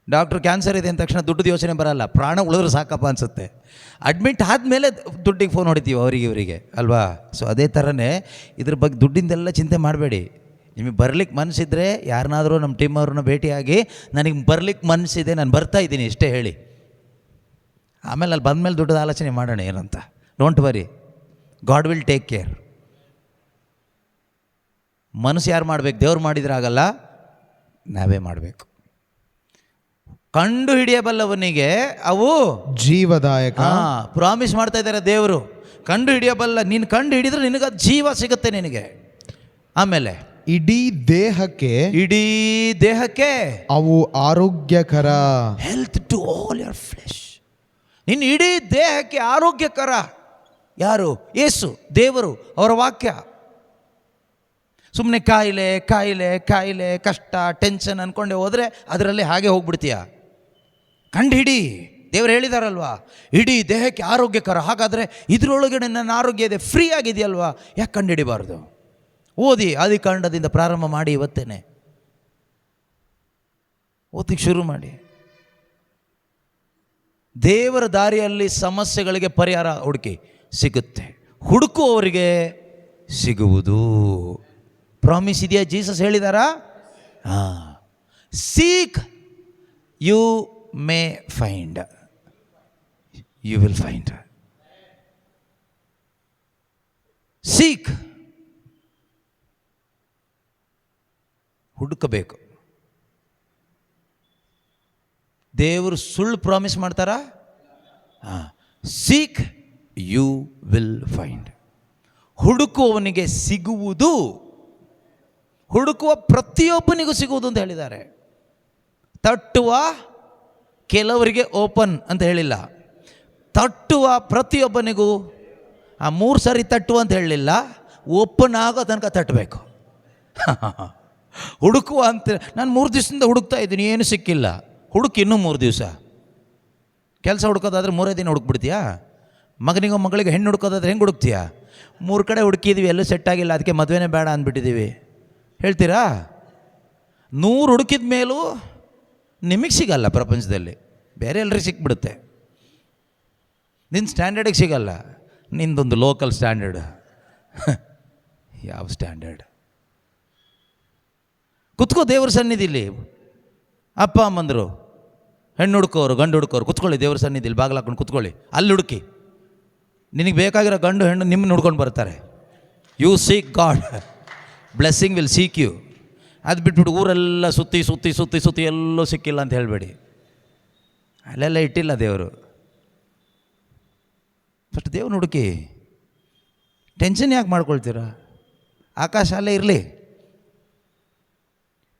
ಡಾಕ್ಟ್ರು ಕ್ಯಾನ್ಸರ್ ಇದೆ ಅಂದ ತಕ್ಷಣ ದುಡ್ಡು ಯೋಚನೆ ಬರಲ್ಲ, ಪ್ರಾಣ ಉಳಿದ್ರು ಸಾಕಪ್ಪ ಅನಿಸುತ್ತೆ. ಅಡ್ಮಿಟ್ ಆದಮೇಲೆ ದುಡ್ಡಿಗೆ ಫೋನ್ ಹೊಡಿತೀವಿ ಅವರಿಗೆ ಇವರಿಗೆ, ಅಲ್ವಾ? ಸೊ ಅದೇ ಥರನೇ ಇದ್ರ ಬಗ್ಗೆ ದುಡ್ಡಿಂದೆಲ್ಲ ಚಿಂತೆ ಮಾಡಬೇಡಿ. ನಿಮಗೆ ಬರಲಿಕ್ಕೆ ಮನಸ್ಸಿದ್ರೆ ಯಾರನ್ನಾದರೂ ನಮ್ಮ ಟೀಮ್ ಅವ್ರನ್ನ ಭೇಟಿಯಾಗಿ ನನಗೆ ಬರಲಿಕ್ಕೆ ಮನಸ್ಸಿದೆ, ನಾನು ಬರ್ತಾಯಿದ್ದೀನಿ ಇಷ್ಟೇ ಹೇಳಿ. ಆಮೇಲೆ ಅಲ್ಲಿ ಬಂದಮೇಲೆ ದುಡ್ಡದ ಆಲೋಚನೆ ಮಾಡೋಣ ಏನಂತ. Don't worry, god will take care. ಮನಸ್ಸು ಯಾರು ಮಾಡಬೇಕು? ದೇವ್ರು ಮಾಡಿದ್ರೆ ಆಗಲ್ಲ, ನಾವೇ ಮಾಡಬೇಕು. ಕಂಡು ಹಿಡಿಯಬಲ್ಲವನಿಗೆ ಅವು ಜೀವದಾಯಕ. ಪ್ರಾಮಿಸ್ ಮಾಡ್ತಾ ಇದ್ದಾರೆ ದೇವರು. ಕಂಡು ಹಿಡಿಯಬಲ್ಲ, ನೀನು ಕಂಡು ಹಿಡಿದ್ರೆ ನಿನಗೆ ಅದು ಜೀವ ಸಿಗುತ್ತೆ ನಿನಗೆ. ಆಮೇಲೆ ಇಡೀ ದೇಹಕ್ಕೆ ಅವು ಆರೋಗ್ಯಕರ. Health to all your flesh. ನಿನ್ನ ಇಡೀ ದೇಹಕ್ಕೆ ಆರೋಗ್ಯಕರ. ಯಾರು? ಯೇಸು ದೇವರು, ಅವರ ವಾಕ್ಯ. ಸುಮ್ಮನೆ ಕಾಯಿಲೆ ಕಾಯಿಲೆ ಕಾಯಿಲೆ, ಕಷ್ಟ, ಟೆನ್ಷನ್ ಅಂದ್ಕೊಂಡೆ ಹೋದರೆ ಅದರಲ್ಲಿ ಹಾಗೆ ಹೋಗ್ಬಿಡ್ತೀಯ. ಕಂಡು ಹಿಡಿ. ದೇವರು ಹೇಳಿದಾರಲ್ವಾ, ಇಡೀ ದೇಹಕ್ಕೆ ಆರೋಗ್ಯಕರ. ಹಾಗಾದರೆ ಇದರೊಳಗಡೆ ನನ್ನ ಆರೋಗ್ಯ ಇದೆ, ಫ್ರೀ ಆಗಿದೆಯಲ್ವಾ, ಯಾಕೆ ಕಂಡು ಹಿಡಿಬಾರ್ದು? ಓದಿ, ಆದಿಕಾಂಡದಿಂದ ಪ್ರಾರಂಭ ಮಾಡಿ ಇವತ್ತೇನೆ ಓದಿಗೆ ಶುರು ಮಾಡಿ. ದೇವರ ದಾರಿಯಲ್ಲಿ ಸಮಸ್ಯೆಗಳಿಗೆ ಪರಿಹಾರ ಹುಡುಕಿ, ಸಿಗುತ್ತೆ. ಹುಡುಕುವವರಿಗೆ ಸಿಗುವುದು. ಪ್ರಾಮಿಸ್ ಇದೆಯಾ? ಜೀಸಸ್ ಹೇಳಿದಾರಾ? Seek you may find, you will find. Seek, ಹುಡುಕಬೇಕು. ದೇವರು ಸುಳ್ಳು ಪ್ರಾಮಿಸ್ ಮಾಡ್ತಾರಾ? Seek you will find. ಹುಡುಕುವವನಿಗೆ ಸಿಗುವುದು. ಹುಡುಕುವ ಪ್ರತಿಯೊಬ್ಬನಿಗೂ ಸಿಗುವುದು ಅಂತ ಹೇಳಿದ್ದಾರೆ. ತಟ್ಟುವ ಕೆಲವರಿಗೆ ಓಪನ್ ಅಂತ ಹೇಳಿಲ್ಲ, ತಟ್ಟುವ ಪ್ರತಿಯೊಬ್ಬನಿಗೂ. 3 ಸರಿ ತಟ್ಟುವ ಅಂತ ಹೇಳಲಿಲ್ಲ, ಓಪನ್ ಆಗೋ ತನಕ ತಟ್ಟಬೇಕು. ಹುಡುಕುವ ಅಂತ ನಾನು 3 ದಿವಸದಿಂದ ಹುಡುಕ್ತಾ ಇದ್ದೀನಿ, ಏನು ಸಿಕ್ಕಿಲ್ಲ. ಹುಡುಕಿ ಇನ್ನೂ 3 ದಿವಸ. ಕೆಲಸ ಹುಡುಕೋದಾದ್ರೆ 3 ದಿನ ಹುಡುಕ್ಬಿಡ್ತೀಯಾ? ಮಗನಿಗೋ ಮಗಳಿಗೆ ಹೆಣ್ಣು ಹುಡುಕೋದಾದ್ರೆ ಹೆಂಗೆ ಹುಡುಕ್ತೀಯಾ? 3 ಕಡೆ ಹುಡುಕಿದ್ವಿ, ಎಲ್ಲೂ ಸೆಟ್ ಆಗಿಲ್ಲ, ಅದಕ್ಕೆ ಮದುವೆನೇ ಬೇಡ ಅಂದ್ಬಿಟ್ಟಿದ್ದೀವಿ. ಹೇಳ್ತೀರಾ? 100 ಹುಡುಕಿದ ಮೇಲೂ ನಿಮಗೆ ಸಿಗಲ್ಲ ಪ್ರಪಂಚದಲ್ಲಿ, ಬೇರೆ ಎಲ್ಲರಿಗೆ ಸಿಕ್ಬಿಡುತ್ತೆ. ನಿನ್ನ ಸ್ಟ್ಯಾಂಡರ್ಡಿಗೆ ಸಿಗಲ್ಲ, ನಿಂದೊಂದು ಲೋಕಲ್ ಸ್ಟ್ಯಾಂಡರ್ಡ್. ಯಾವ ಸ್ಟ್ಯಾಂಡರ್ಡ್? ಕುತ್ಕೋ ದೇವ್ರ ಸನ್ನಿಧಿಲಿ. ಅಪ್ಪ ಅಮ್ಮಂದರು ಹೆಣ್ಣು ಹುಡುಕೋರು ಗಂಡು ಹುಡುಕೋರು ಕುತ್ಕೊಳ್ಳಿ ದೇವ್ರ ಸನ್ನಿಧಿಲಿ, ಬಾಗಿಲು ಹಾಕೊಂಡು ಕುತ್ಕೊಳ್ಳಿ. ಅಲ್ಲಿ ಹುಡುಕಿ, ನಿನಗೆ ಬೇಕಾಗಿರೋ ಗಂಡು ಹೆಣ್ಣು ನಿಮ್ಮನ್ನು ಹುಡ್ಕೊಂಡು ಬರ್ತಾರೆ. You seek God, blessing will seek you. ಅದು ಬಿಟ್ಬಿಟ್ಟು ಊರೆಲ್ಲ ಸುತ್ತಿ ಸುತ್ತಿ ಸುತ್ತಿ ಸುತ್ತಿ ಎಲ್ಲೂ ಸಿಕ್ಕಿಲ್ಲ ಅಂತ ಹೇಳಬೇಡಿ. ಅಲ್ಲೆಲ್ಲ ಇಟ್ಟಿಲ್ಲ ದೇವರು. ಫಸ್ಟ್ ದೇವ್ರನ್ನ ಹುಡುಕಿ. ಟೆನ್ಷನ್ ಯಾಕೆ ಮಾಡ್ಕೊಳ್ತೀರಾ? ಆಕಾಶ ಅಲ್ಲೇ ಇರಲಿ.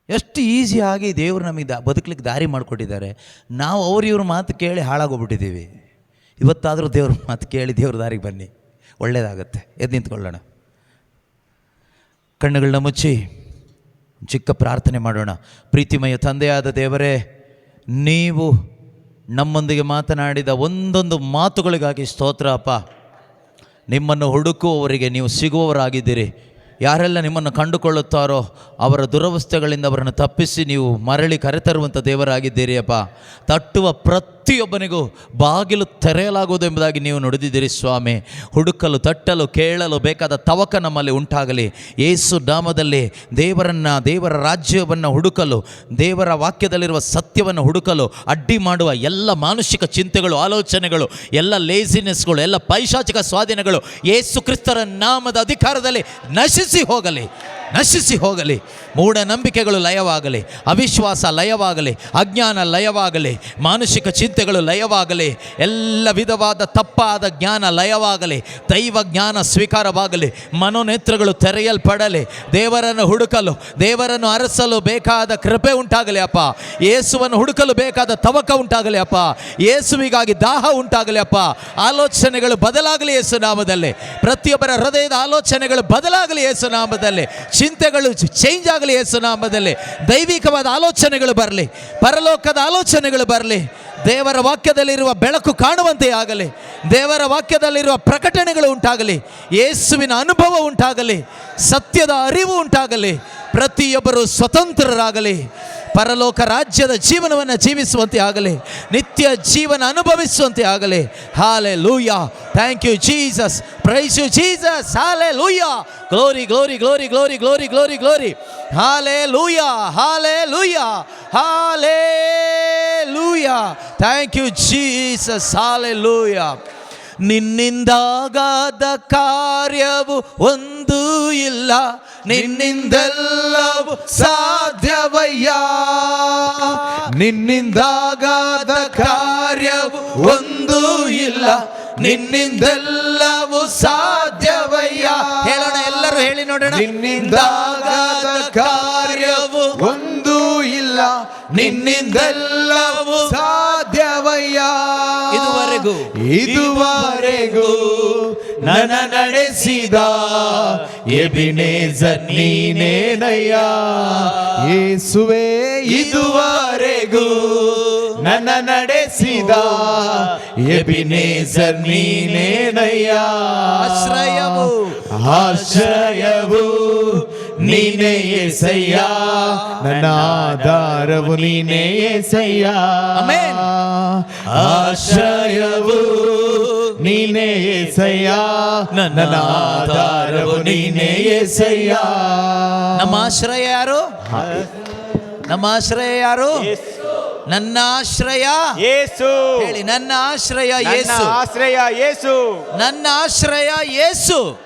ಎಷ್ಟು ಈಸಿಯಾಗಿ ದೇವರು ನಮಗೆ ಬದುಕಲಿಕ್ಕೆ ದಾರಿ ಮಾಡಿಕೊಟ್ಟಿದ್ದಾರೆ. ನಾವು ಇವ್ರ ಮಾತು ಕೇಳಿ ಹಾಳಾಗೋಗ್ಬಿಟ್ಟಿದ್ದೀವಿ. ಇವತ್ತಾದರೂ ದೇವ್ರ ಮಾತು ಕೇಳಿ ದೇವ್ರ ದಾರಿಗೆ ಬನ್ನಿ, ಒಳ್ಳೆಯದಾಗತ್ತೆ. ಎದ್ದು ನಿಂತ್ಕೊಳ್ಳೋಣ, ಕಣ್ಣುಗಳನ್ನ ಮುಚ್ಚಿ ಚಿಕ್ಕ ಪ್ರಾರ್ಥನೆ ಮಾಡೋಣ. ಪ್ರೀತಿಮಯ ತಂದೆಯಾದ ದೇವರೇ, ನೀವು ನಮ್ಮೊಂದಿಗೆ ಮಾತನಾಡಿದ ಒಂದೊಂದು ಮಾತುಗಳಿಗಾಗಿ ಸ್ತೋತ್ರ ಅಪ್ಪ. ನಿಮ್ಮನ್ನು ಹುಡುಕುವವರಿಗೆ ನೀವು ಸಿಗುವವರಾಗಿದ್ದೀರಿ. ಯಾರೆಲ್ಲ ನಿಮ್ಮನ್ನು ಕಂಡುಕೊಳ್ಳುತ್ತಾರೋ ಅವರ ದುರವಸ್ಥೆಗಳಿಂದ ಅವರನ್ನು ತಪ್ಪಿಸಿ ನೀವು ಮರಳಿ ಕರೆತರುವಂಥ ದೇವರಾಗಿದ್ದೀರಿ ಅಪ್ಪ. ತಟ್ಟುವ ಪ್ರತಿಯೊಬ್ಬನಿಗೂ ಬಾಗಿಲು ತೆರೆಯಲಾಗುವುದು ಎಂಬುದಾಗಿ ನೀವು ನುಡಿದಿದ್ದೀರಿ ಸ್ವಾಮಿ. ಹುಡುಕಲು, ತಟ್ಟಲು, ಕೇಳಲು ಬೇಕಾದ ತವಕ ನಮ್ಮಲ್ಲಿ ಉಂಟಾಗಲಿ. ಯೇಸು ನಾಮದಲ್ಲಿ ದೇವರ ರಾಜ್ಯವನ್ನು ಹುಡುಕಲು, ದೇವರ ವಾಕ್ಯದಲ್ಲಿರುವ ಸತ್ಯವನ್ನು ಹುಡುಕಲು ಅಡ್ಡಿ ಮಾಡುವ ಎಲ್ಲ ಮಾನುಷಿಕ ಚಿಂತೆಗಳು, ಆಲೋಚನೆಗಳು, ಎಲ್ಲ ಲೇಸಿನೆಸ್ಗಳು, ಎಲ್ಲ ಪೈಶಾಚಿಕ ಸ್ವಾಧೀನಗಳು ಯೇಸು ಕ್ರಿಸ್ತರ ನಾಮದ ಅಧಿಕಾರದಲ್ಲಿ ನಶಿಸಿ ಹೋಗಲಿ. ನಶಿಸಿ ಹೋಗಲಿ. ಮೂಢನಂಬಿಕೆಗಳು ಲಯವಾಗಲಿ, ಅವಿಶ್ವಾಸ ಲಯವಾಗಲಿ, ಅಜ್ಞಾನ ಲಯವಾಗಲಿ, ಮಾನಸಿಕ ಚಿಂತೆಗಳು ಲಯವಾಗಲಿ, ಎಲ್ಲ ವಿಧವಾದ ತಪ್ಪಾದ ಜ್ಞಾನ ಲಯವಾಗಲಿ, ದೈವ ಜ್ಞಾನ ಸ್ವೀಕಾರವಾಗಲಿ, ಮನೋನೇತ್ರಗಳು ತೆರೆಯಲ್ಪಡಲಿ. ದೇವರನ್ನು ಹುಡುಕಲು, ದೇವರನ್ನು ಅರಸಲು ಬೇಕಾದ ಕೃಪೆ ಉಂಟಾಗಲಿ ಅಪ್ಪ. ಯೇಸುವನ್ನು ಹುಡುಕಲು ಬೇಕಾದ ತವಕ ಉಂಟಾಗಲಿ ಅಪ್ಪ. ಯೇಸುವಿಗಾಗಿ ದಾಹ ಉಂಟಾಗಲಿ ಅಪ್ಪ. ಆಲೋಚನೆಗಳು ಬದಲಾಗಲಿ ಯೇಸು ನಾಮದಲ್ಲಿ. ಪ್ರತಿಯೊಬ್ಬರ ಹೃದಯದ ಆಲೋಚನೆಗಳು ಬದಲಾಗಲಿ ಯೇಸು ನಾಮದಲ್ಲಿ. ಚಿಂತೆಗಳು ಚೇಂಜ್ ಆಗಲಿ ಯೇಸು ನಾಮದಲ್ಲಿ. ದೈವಿಕವಾದ ಆಲೋಚನೆಗಳು ಬರಲಿ, ಪರಲೋಕದ ಆಲೋಚನೆಗಳು ಬರಲಿ. ದೇವರ ವಾಕ್ಯದಲ್ಲಿರುವ ಬೆಳಕು ಕಾಣುವಂತೆ ಆಗಲಿ. ದೇವರ ವಾಕ್ಯದಲ್ಲಿರುವ ಪ್ರಕಟಣೆಗಳು ಉಂಟಾಗಲಿ. ಯೇಸುವಿನ ಅನುಭವ ಉಂಟಾಗಲಿ. ಸತ್ಯದ ಅರಿವು ಉಂಟಾಗಲಿ. ಪ್ರತಿಯೊಬ್ಬರು ಸ್ವತಂತ್ರರಾಗಲಿ. ಪರಲೋಕ ರಾಜ್ಯದ ಜೀವನವನ್ನು ಜೀವಿಸುವಂತೆ ಆಗಲಿ. ನಿತ್ಯ ಜೀವನ ಅನುಭವಿಸುವಂತೆ ಆಗಲಿ. Hallelujah. Thank you Jesus. Praise you Jesus. Hallelujah. Glory glory glory glory glory glory glory. Hallelujah. Hallelujah. Hallelujah. Thank you Jesus. Hallelujah. ನಿನ್ನಿಂದಾಗಾದ ಕಾರ್ಯವು ಒಂದೂ ಇಲ್ಲ, ನಿನ್ನಿಂದೆಲ್ಲವೂ ಸಾಧ್ಯವಯ್ಯ. ನಿನ್ನಿಂದಾಗಾದ ಕಾರ್ಯವು ಒಂದೂ ಇಲ್ಲ, ನಿನ್ನಿಂದೆಲ್ಲವೂ ಸಾಧ್ಯವಯ್ಯ. ಹೇಳೋಣ, ಎಲ್ಲರೂ ಹೇಳಿ ನೋಡೋಣ. ನಿನ್ನಿಂದಾಗಾದ ಕಾರ್ಯವು ಒಂದೂ ಇಲ್ಲ, ನಿನ್ನಿಂದೆಲ್ಲವೂ ಸಾಧ್ಯವಯ್ಯ. ಇದುವರೆಗೂ ನನ್ನ ನಡೆಸಿದ ಎಬಿನೇಜರ್ ನೀನೇನಯ್ಯ. ಯೇಸುವೇ ಇದುವರೆಗೂ ನನ್ನ ನಡೆಸಿದ ಎಬಿನೇಜರ್ ನೀನೇನಯ್ಯ. ಆಶ್ರಯವು ಆಶ್ರಯವು ನೀನೇ యేసయ్య. ನನ್ನ ಆಧಾರವು ನೀನೇ యేసయ్య. ಆಮೆನ್. ಆಶ್ರಯವು ನೀನೇ యేసయ్య. ನನ್ನ ಆಧಾರವು ನೀನೇ యేసయ్య. ನಮ್ಮ ಆಶ್ರಯ ಯಾರು? ನಮ್ಮ ಆಶ್ರಯ ಯಾರು? ನನ್ನ ಆಶ್ರಯ ಯೇಸು. ಹೇಳಿ, ನನ್ನ ಆಶ್ರಯ ಯೇಸು. ಆಶ್ರಯ ಯೇಸು. ನನ್ನ ಆಶ್ರಯ ಯೇಸು.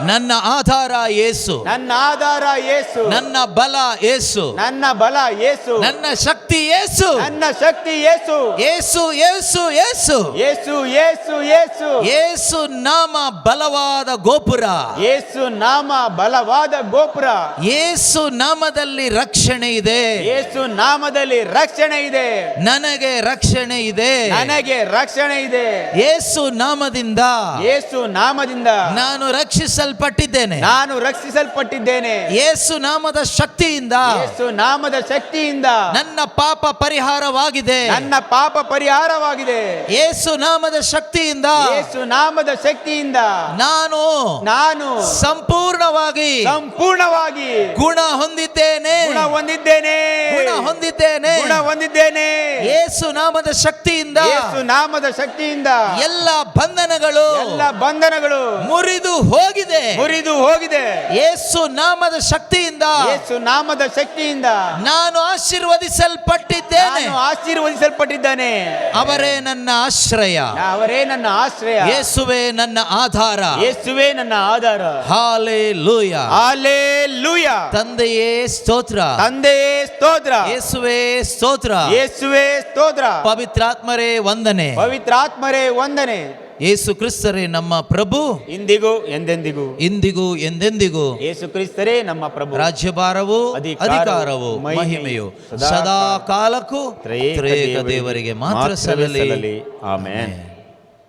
ನನ್ನ ಆಧಾರ ಯೇಸು. ನನ್ನ ಆಧಾರ ಯೇಸು. ನನ್ನ ಬಲ ಯೇಸು. ನನ್ನ ಬಲ ಯೇಸು. ನನ್ನ ಶಕ್ತಿ ಯೇಸು. ನನ್ನ ಶಕ್ತಿ ಯೇಸು. ಯೇಸು ಯೇಸು ಯೇಸು. ಯೇಸು ಯೇಸು ಯೇಸು. ಯೇಸು ನಾಮ ಬಲವಾದ ಗೋಪುರ. ಯೇಸು ನಾಮ ಬಲವಾದ ಗೋಪುರ. ಯೇಸು ನಾಮದಲ್ಲಿ ರಕ್ಷಣೆ ಇದೆ. ಯೇಸು ನಾಮದಲ್ಲಿ ರಕ್ಷಣೆ ಇದೆ. ನನಗೆ ರಕ್ಷಣೆ ಇದೆ. ನನಗೆ ರಕ್ಷಣೆ ಇದೆ. ಯೇಸು ನಾಮದಿಂದ ಯೇಸು ನಾಮದಿಂದ ನಾನು ರಕ್ಷಿಸಲ್ಪಟ್ಟಿದ್ದೇನೆ. ನಾನು ರಕ್ಷಿಸಲ್ಪಟ್ಟಿದ್ದೇನೆ. ಯೇಸು ನಾಮದ ಶಕ್ತಿಯಿಂದ ಯೇಸು ನಾಮದ ಶಕ್ತಿಯಿಂದ ನನ್ನ ಪಾಪ ಪರಿಹಾರವಾಗಿದೆ. ನನ್ನ ಪಾಪ ಪರಿಹಾರವಾಗಿದೆ. ಯೇಸು ನಾಮದ ಶಕ್ತಿಯಿಂದ ಯೇಸು ನಾಮದ ಶಕ್ತಿಯಿಂದ ನಾನು ಸಂಪೂರ್ಣವಾಗಿ ಗುಣ ಹೊಂದಿದ್ದೇನೆ. ಗುಣ ಹೊಂದಿದ್ದೇನೆ. ಗುಣ ಹೊಂದಿದ್ದೇನೆ. ಗುಣ ಹೊಂದಿದ್ದೇನೆ. ಯೇಸು ನಾಮದ ಶಕ್ತಿಯಿಂದ ಯೇಸು ನಾಮದ ಶಕ್ತಿಯಿಂದ ಎಲ್ಲ ಬಂಧನಗಳು ಮುರಿದು ಹೋಗಿದೆ. ಯೇಸು ನಾಮದ ಶಕ್ತಿಯಿಂದ ಯೇಸು ನಾಮದ ಶಕ್ತಿಯಿಂದ ನಾನು ಆಶೀರ್ವದಿಸಲ್ಪಟ್ಟಿದ್ದೇನೆ. ಅವರೇ ನನ್ನ ಆಶ್ರಯ. ಯೇಸುವೇ ನನ್ನ ಆಧಾರ. ಹಾಲೆಲೂಯಾ. ತಂದೆಯೇ ಸ್ತೋತ್ರ. ಯೇಸುವೇ ಸ್ತೋತ್ರ. ಪವಿತ್ರಾತ್ಮರೇ ವಂದನೆ. ಯೇಸು ಕ್ರಿಸ್ತರೇ ನಮ್ಮ ಪ್ರಭು, ಇಂದಿಗೂ ಎಂದೆಂದಿಗೂ ಯೇಸು ಕ್ರಿಸ್ತರೇ ನಮ್ಮ ಪ್ರಭು. ರಾಜ್ಯಭಾರವು ಅಧಿಕಾರವು ಮಹಿಮೆಯು ಸದಾ ಕಾಲಕ್ಕೂ ತ್ರೇಕ ದೇವರಿಗೆ ಮಾತ್ರ ಸಲ್ಲಲಿ. ಆಮೆನ್.